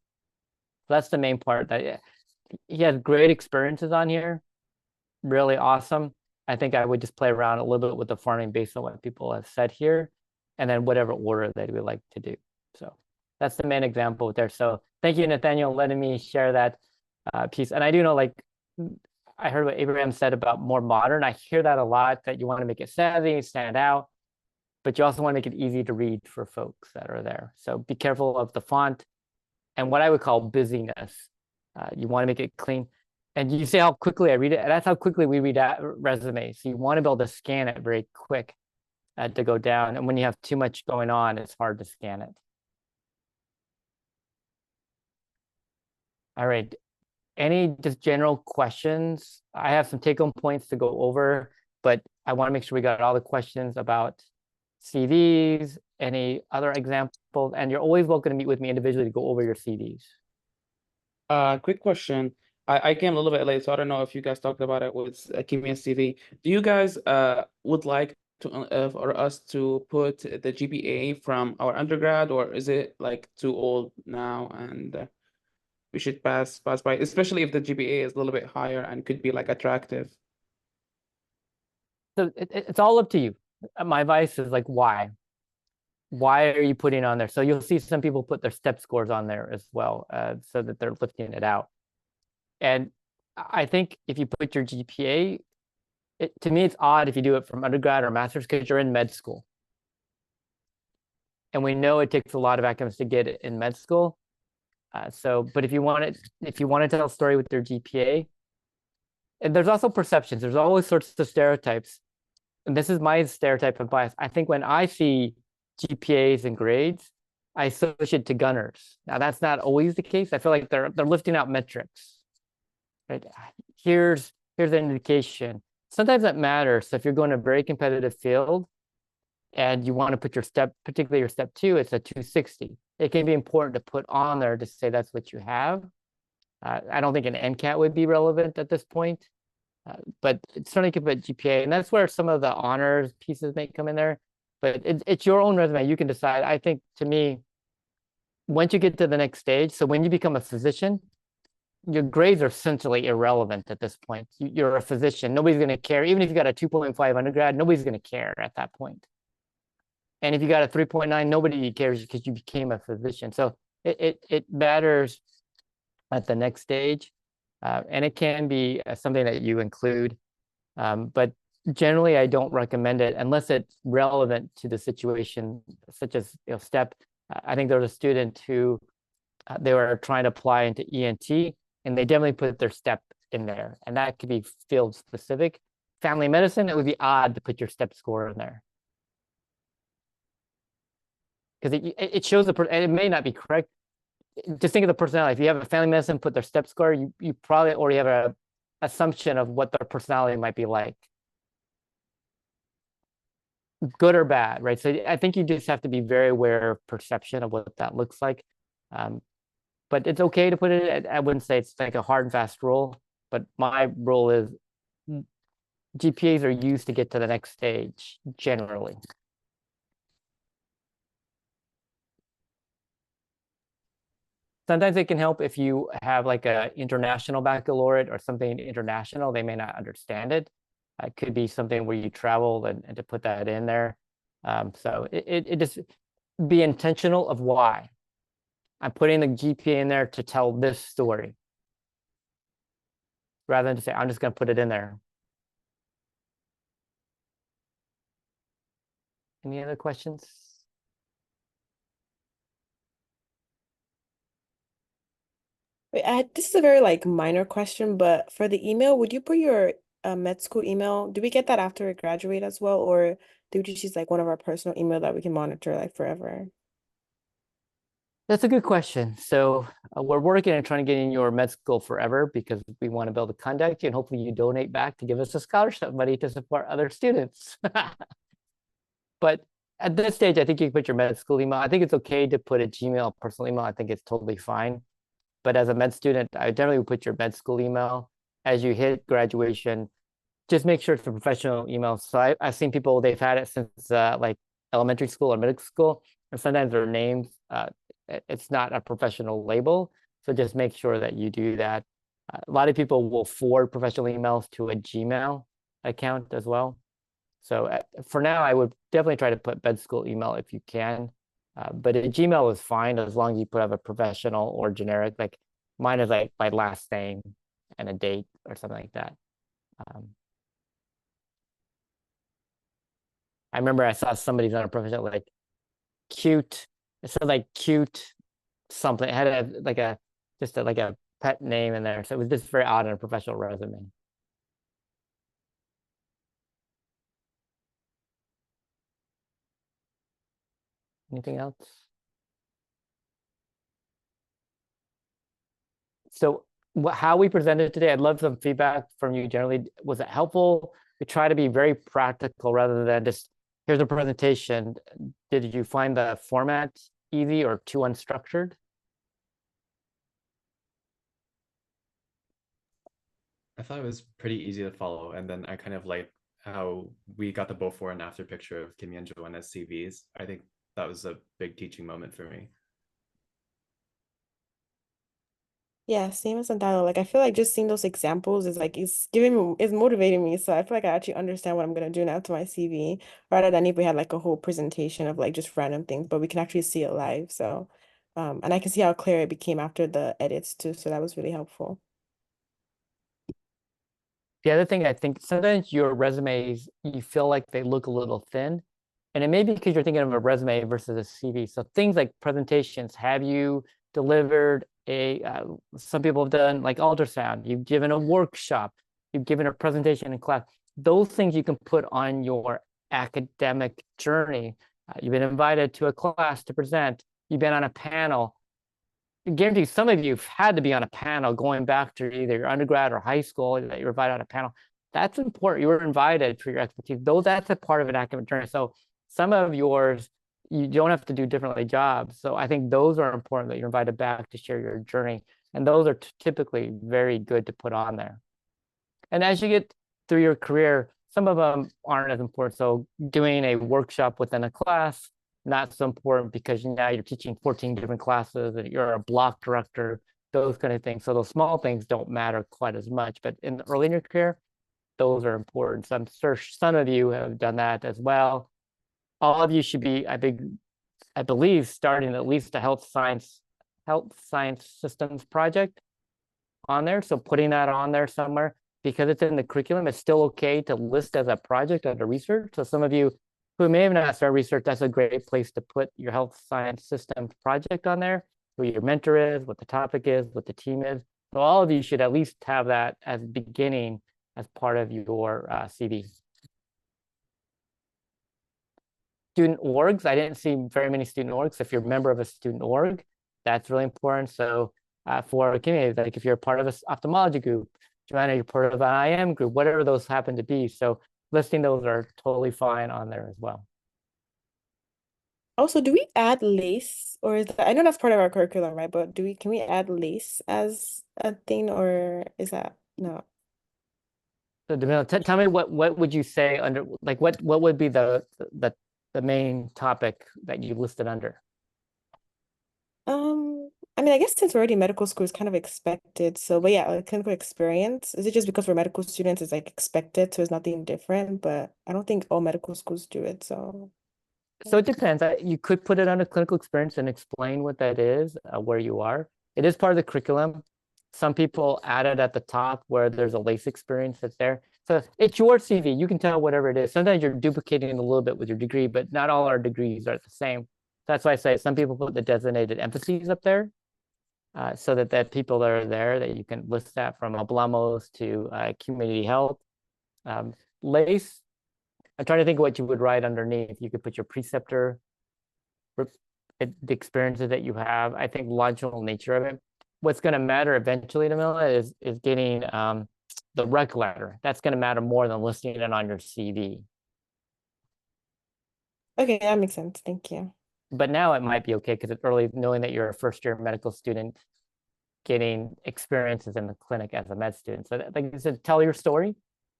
So that's the main part. That he has great experiences on here. Really awesome. I think I would just play around a little bit with the farming based on what people have said here, and then whatever order they would like to do. So that's the main example there. So thank you, Nathaniel, letting me share that piece. And I do know, like, I heard what Abraham said about more modern. I hear that a lot, that you want to make it savvy, stand out, but you also want to make it easy to read for folks that are there. So be careful of the font and what I would call busyness. You want to make it clean. And you see how quickly I read it. That's how quickly we read resumes. So you want to be able to scan it very quick to go down. And when you have too much going on, it's hard to scan it. All right. Any just general questions? I have some take-home points to go over, but I want to make sure we got all the questions about CVs, any other examples, and you're always welcome to meet with me individually to go over your CVs. Quick question. I came a little bit late, so I don't know if you guys talked about it with Kimia CV. Do you guys would like to for us to put the GPA from our undergrad, or is it like too old now and we should pass by, especially if the GPA is a little bit higher and could be like attractive? So it's all up to you. My advice is like, why? Why are you putting on there? So you'll see some people put their step scores on there as well, so that they're lifting it out. And I think if you put your GPA, to me, it's odd if you do it from undergrad or master's because you're in med school. And we know it takes a lot of academics to get it in med school. But if you want to tell a story with your GPA, and there's also perceptions. There's always sorts of stereotypes. And this is my stereotype of bias. I think when I see GPAs and grades, I associate to gunners. Now that's not always the case. I feel like they're lifting out metrics. Right? Here's an indication. Sometimes that matters. So if you're going to a very competitive field and you want to put your particularly your step 2, it's a 260. It can be important to put on there to say that's what you have. I don't think an NCAT would be relevant at this point, but it certainly could put GPA, and that's where some of the honors pieces may come in there. but it's your own resume. You can decide. I think, to me, once you get to the next stage, so when you become a physician, your grades are essentially irrelevant at this point. You're a physician. Nobody's going to care. Even if you got a 2.5 undergrad, nobody's going to care at that point. And if you got a 3.9, nobody cares because you became a physician. So it matters at the next stage. And it can be something that you include. But generally, I don't recommend it unless it's relevant to the situation, such as STEP. I think there was a student who they were trying to apply into ENT, and they definitely put their STEP in there. And that could be field specific. Family medicine, it would be odd to put your STEP score in there. Because it shows the person, and it may not be correct. Just think of the personality. If you have a family medicine, put their STEP score, you probably already have a assumption of what their personality might be like. Good or bad, right? So I think you just have to be very aware of perception of what that looks like. But it's okay to put it, I wouldn't say it's like a hard and fast rule, but my rule is GPAs are used to get to the next stage, generally. Sometimes it can help if you have like an international baccalaureate or something international. They may not understand it. It could be something where you travel and to put that in there. So it just be intentional of why. I'm putting the GPA in there to tell this story, rather than to say, I'm just going to put it in there. Any other questions? Wait, this is a very like minor question, but for the email, would you put your med school email? Do we get that after we graduate as well, or do we just use like one of our personal email that we can monitor like forever? That's a good question. So we're working on trying to get in your med school forever because we want to build a contact and hopefully you donate back to give us a scholarship money to support other students. But at this stage, I think you can put your med school email. I think it's okay to put a Gmail personal email. I think it's totally fine. But as a med student, I generally would put your med school email. As you hit graduation, just make sure it's a professional email. So I've seen people, they've had it since like elementary school or middle school, and sometimes their names, it's not a professional label. So just make sure that you do that. A lot of people will forward professional emails to a Gmail account as well. So for now, I would definitely try to put med school email if you can. But a Gmail is fine as long as you put up a professional or generic. Like mine is like my last name and a date or something like that. I remember I saw somebody's on a professional like cute. It said like cute something. It had a like a just a, like a pet name in there. So it was just very odd on a professional resume. Anything else? So how we presented today, I'd love some feedback from you generally. Was it helpful? We try to be very practical rather than just, here's a presentation. Did you find the format easy or too unstructured? I thought it was pretty easy to follow, and then I kind of like how we got the before and after picture of Kimmy and Joanna's CVs. I think that was a big teaching moment for me. Yeah, same as Santana. Like I feel like just seeing those examples is like it's motivating me. So I feel like I actually understand what I'm gonna do now to my CV, rather than if we had like a whole presentation of like just random things, but we can actually see it live. So and I can see how clear it became after the edits too. So that was really helpful. The other thing, I think sometimes your resumes, you feel like they look a little thin. And it may be because you're thinking of a resume versus a CV. So things like presentations, have you delivered some people have done like ultrasound, you've given a workshop, you've given a presentation in class. Those things you can put on your academic journey. You've been invited to a class to present, you've been on a panel. I guarantee some of you have had to be on a panel going back to either your undergrad or high school that you're invited on a panel. That's important. You were invited for your expertise. Though that's a part of an academic journey. So some of yours, you don't have to do differently jobs. So I think those are important that you're invited back to share your journey. And those are typically very good to put on there. And as you get through your career, some of them aren't as important. So doing a workshop within a class, not so important because now you're teaching 14 different classes and you're a block director, those kind of things. So those small things don't matter quite as much, but in early in your career, those are important. So I'm sure some of you have done that as well. All of you should be, I believe, starting at least a health science systems project on there. So putting that on there somewhere, because it's in the curriculum, it's still okay to list as a project under research. So some of you who may have not started research, that's a great place to put your health science systems project on there, who your mentor is, what the topic is, what the team is. So all of you should at least have that as beginning as part of your CV. Student orgs, I didn't see very many student orgs. If you're a member of a student org, that's really important. So for community, like if you're a part of an ophthalmology group, Joanna, you're part of an IM group, whatever those happen to be. So listing those are totally fine on there as well. Also, do we add LACE, or is that, I know that's part of our curriculum, right? But can we add LACE as a thing, or is that no? So Demille, tell me what would you say under, like what would be the main topic that you listed under? I mean, I guess since we're already in medical school, it's kind of expected. So, but yeah, like clinical experience. Is it just because we're medical students, it's like expected, so it's nothing different? But I don't think all medical schools do it. So it depends. You could put it under clinical experience and explain what that is, where you are. It is part of the curriculum. Some people add it at the top where there's a LACE experience that's there. So it's your CV. You can tell whatever it is. Sometimes you're duplicating a little bit with your degree, but not all our degrees are the same. That's why I say some people put the designated emphases up there, so that people that are there, that you can list that from Hablamos to community health. LACE, I'm trying to think of what you would write underneath. You could put your preceptor, the experiences that you have. I think longitudinal nature of it. What's going to matter eventually, Demilla, is getting the rec letter. That's going to matter more than listing it on your CV. okay, that makes sense. Thank you. But now it might be okay because it's early, knowing that you're a first-year medical student, getting experiences in the clinic as a med student. So like I said, tell your story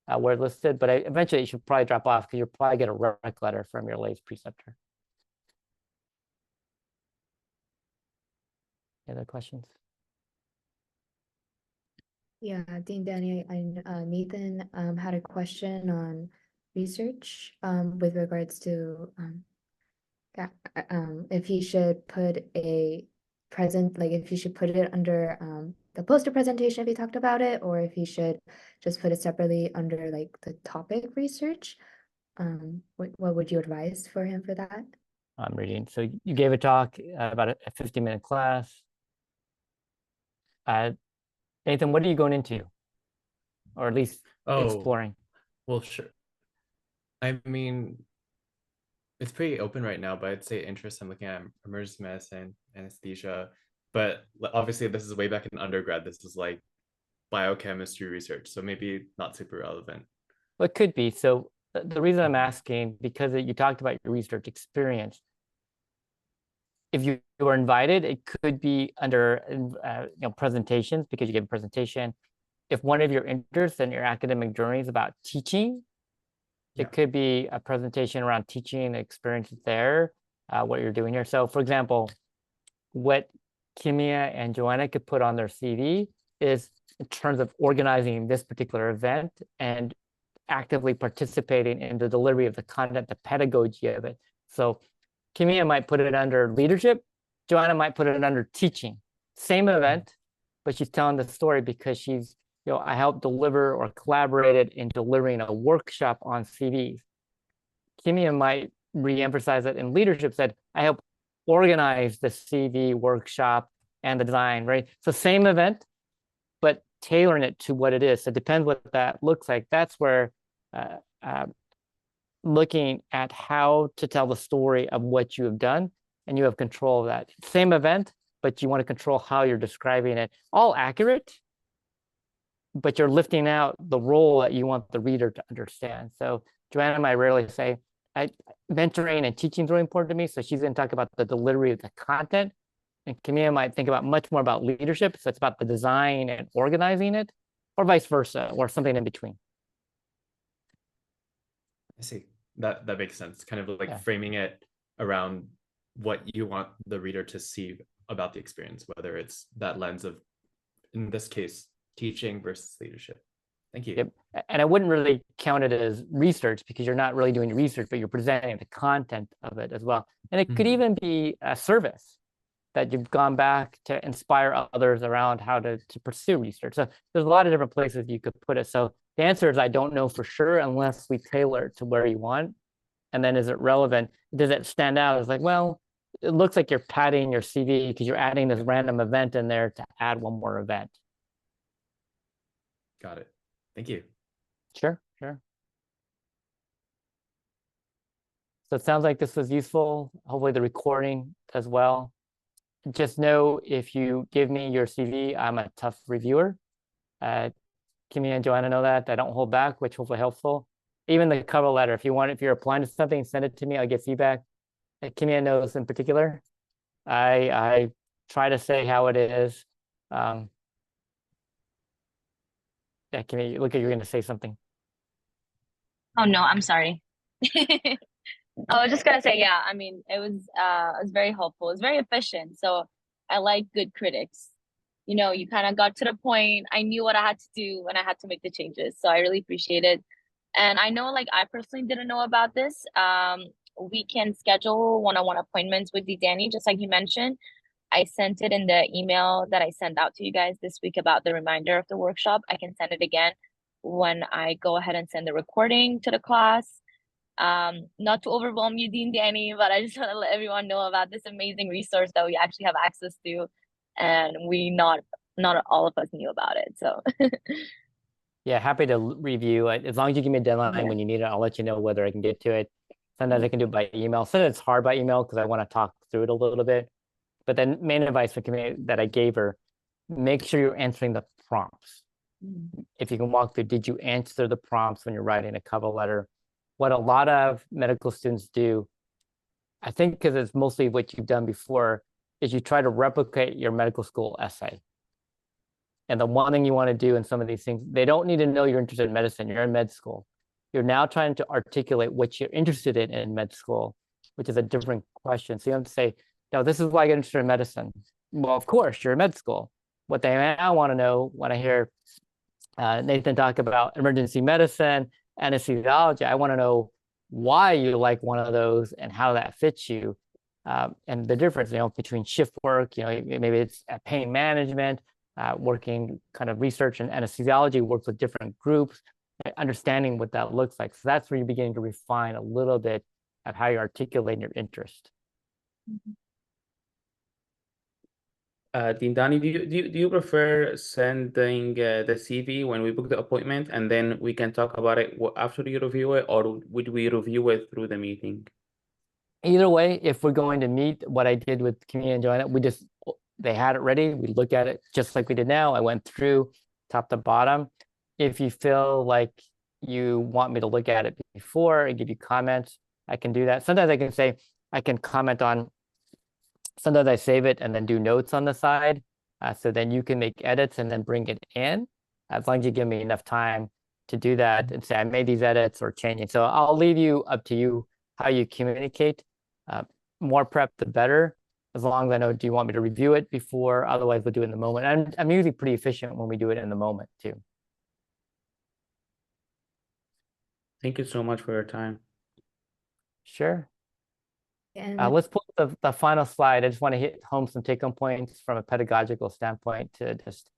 where it's listed, but eventually you should probably drop off because you'll probably get a rec letter from your LACE preceptor. Any other questions? Yeah, Dean Danny, Nathan had a question on research with regards to if he should put a present, like if he should put it under the poster presentation if he talked about it, or if he should just put it separately under like the topic research. What would you advise for him for that? I'm reading. So you gave a talk about a 50-minute class. Nathan, what are you going into? Or at least exploring? Well, sure. I mean, it's pretty open right now, but I'd say interest, I'm looking at emergency medicine, anesthesia. But obviously, this is way back in undergrad. This is like biochemistry research. So maybe not super relevant. Well, it could be. So the reason I'm asking, because you talked about your research experience, if you were invited, it could be under presentations, because you give a presentation. If one of your interests in your academic journey is about teaching, it could be a presentation around teaching experiences there, what you're doing here. So for example, what Kimia and Joanna could put on their CV is in terms of organizing this particular event and actively participating in the delivery of the content, the pedagogy of it. So Kimia might put it under leadership. Joanna might put it under teaching. Same event, but she's telling the story because she's, I helped deliver or collaborated in delivering a workshop on CVs. Kimia might re-emphasize it in leadership, said, I helped organize the CV workshop and the design, right? So same event, but tailoring it to what it is. So it depends what that looks like. That's where looking at how to tell the story of what you have done, and you have control of that. Same event, but you want to control how you're describing it. All accurate, but you're lifting out the role that you want the reader to understand. So Joanna might rarely say, mentoring and teaching is really important to me. So she's going to talk about the delivery of the content. And Camilla might think about much more about leadership. So it's about the design and organizing it, or vice versa, or something in between. I see. That makes sense. Kind of like Yeah. framing it around what you want the reader to see about the experience, whether it's that lens of, in this case, teaching versus leadership. Thank you. Yep. And I wouldn't really count it as research because you're not really doing research, but you're presenting the content of it as well. And it could Mhm. even be a service that you've gone back to inspire others around how to pursue research. So there's a lot of different places you could put it. So the answer is I don't know for sure unless we tailor it to where you want. And then is it relevant? Does it stand out? It's like, well, it looks like you're padding your CV because you're adding this random event in there to add one more event. Got it. Thank you. Sure, sure. So it sounds like this was useful. Hopefully the recording as well. Just know if you give me your CV, I'm a tough reviewer. Kimmy and Joanna know that. I don't hold back, which hopefully helpful. Even the cover letter, if you're applying to something, send it to me. I'll get feedback. Kimmy knows in particular. I try to say how it is. Yeah, Kimmy, look like you're going to say something. Oh no, I'm sorry. I was just gonna say, yeah, I mean, it was very helpful. It's very efficient. So I like good critics. You know, you kind of got to the point. I knew what I had to do and I had to make the changes. So I really appreciate it. And I know, like, I personally didn't know about this. We can schedule one-on-one appointments with Danny, just like you mentioned. I sent it in the email that I sent out to you guys this week about the reminder of the workshop. I can send it again when I go ahead and send the recording to the class. Not to overwhelm you, Dean Danny, but I just want to let everyone know about this amazing resource that we actually have access to, and not all of us knew about it. So yeah, happy to review it. As long as you give me a deadline Yeah. when you need it, I'll let you know whether I can get to it. Sometimes I can do it by email. Sometimes it's hard by email because I want to talk through it a little bit. But then main advice for Kimmy that I gave her, make sure you're answering the prompts. If you can walk through, did you answer the prompts when you're writing a cover letter? What a lot of medical students do, I think because it's mostly what you've done before, is you try to replicate your medical school essay. And the one thing you want to do in some of these things, they don't need to know you're interested in medicine. You're in med school. You're now trying to articulate what you're interested in med school, which is a different question. So you have to say, no, this is why I get interested in medicine. Well, of course, you're in med school. What they now want to know when I hear Nathan talk about emergency medicine, anesthesiology, I want to know why you like one of those and how that fits you. And the difference, between shift work, maybe it's pain management, working kind of research and anesthesiology, works with different groups, understanding what that looks like. So that's where you're beginning to refine a little bit of how you articulate your interest. Dean Danny, do you prefer sending the CV when we book the appointment and then we can talk about it after you review it, or would we review it through the meeting? Either way, if we're going to meet, what I did with Kimmy and Joanna, they had it ready. We look at it just like we did now. I went through top to bottom. If you feel like you want me to look at it before and give you comments, I can do that. Sometimes I can say, I can comment on, sometimes I save it and then do notes on the side. So then you can make edits and then bring it in, as long as you give me enough time to do that and say, I made these edits or changing. So I'll leave you up to you how you communicate. More prep, the better. As long as I know, do you want me to review it before? Otherwise, we'll do it in the moment. I'm usually pretty efficient when we do it in the moment too. Thank you so much for your time. Sure. And Let's put the final slide. I just want to hit home some take-home points from a pedagogical standpoint to just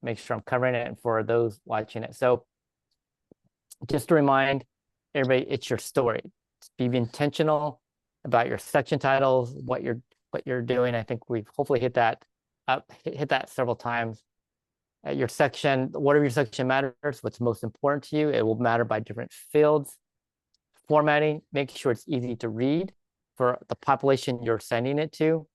make sure I'm covering it for those watching it. So just to remind everybody, it's your story. Be intentional about your section titles, what you're doing. I think we've hopefully hit that several times. Your section, whatever your section matters, what's most important to you, it will matter by different fields. Formatting, make sure it's easy to read for the population you're sending it to.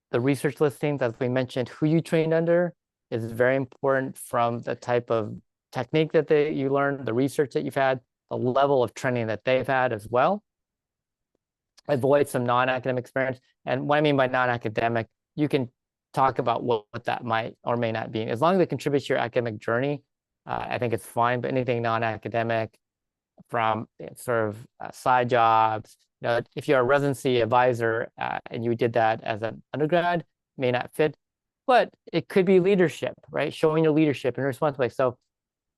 The research listings, as we mentioned, who you trained under is very important, from the type of technique that you learned, the research that you've had, the level of training that they've had as well. Avoid some non-academic experience. And what I mean by non-academic, you can talk about what that might or may not be. As long as it contributes to your academic journey, I think it's fine. But anything non-academic, from sort of side jobs. You know, if you're a residency advisor and you did that as an undergrad, may not fit, but it could be leadership, right? Showing your leadership and responsibility. So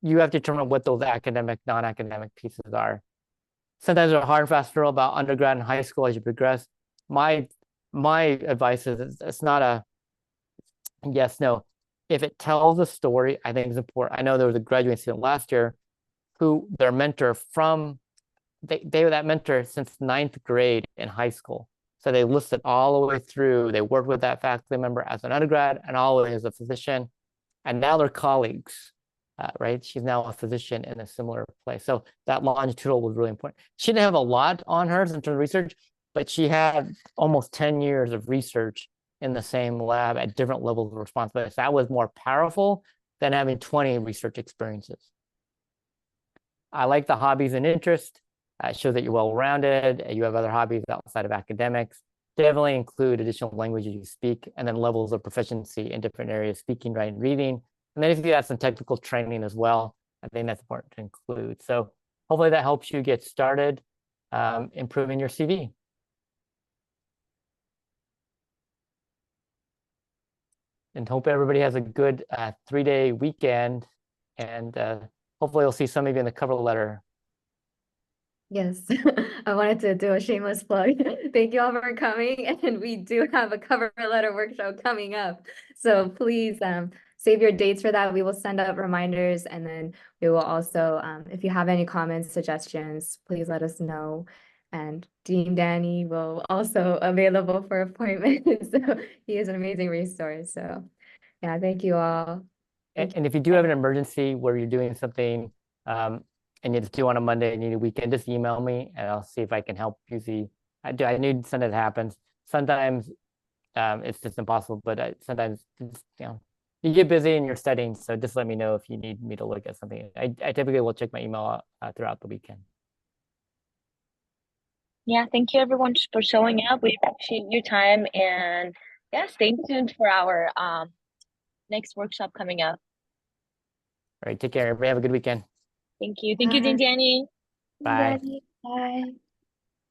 you have to determine what those academic, non-academic pieces are. Sometimes they're hard and fast rule about undergrad and high school as you progress. My advice is it's not a yes, no. If it tells a story, I think it's important. I know there was a graduating student last year who their mentor from, they were that mentor since 9th grade in high school. So they listed all the way through. They worked with that faculty member as an undergrad and all the way as a physician. And now they're colleagues, right? She's now a physician in a similar place. So that longitudinal was really important. She didn't have a lot on hers in terms of research, but she had almost 10 years of research in the same lab at different levels of responsibility. So that was more powerful than having 20 research experiences. I like the hobbies and interests. Show that you're well-rounded. You have other hobbies outside of academics. Definitely include additional languages you speak, and then levels of proficiency in different areas, speaking, writing, reading. And then if you have some technical training as well, I think that's important to include. So hopefully that helps you get started improving your CV. And hope everybody has a good 3-day weekend. And hopefully we'll see some of you in the cover letter. Yes, I wanted to do a shameless plug. Thank you all for coming, and we do have a cover letter workshop coming up. So please save your dates for that. We will send out reminders, and then we will also, if you have any comments, suggestions, please let us know. And Dean Danny will also available for appointments. So he is an amazing resource. So yeah, thank you all. And if you do have an emergency where you're doing something and it's due on a Monday and you need a weekend, just email me and I'll see if I can help you see. I need something that happens. Sometimes it's just impossible, but sometimes it's, you know, you get busy and you're studying. So just let me know if you need me to look at something. I typically will check my email throughout the weekend. Yeah, thank you everyone for showing up. We appreciate your time, and yeah, stay tuned for our next workshop coming up. All right, take care. Everybody have a good weekend. Thank you. Thank you, Dean Danny. Bye. Bye.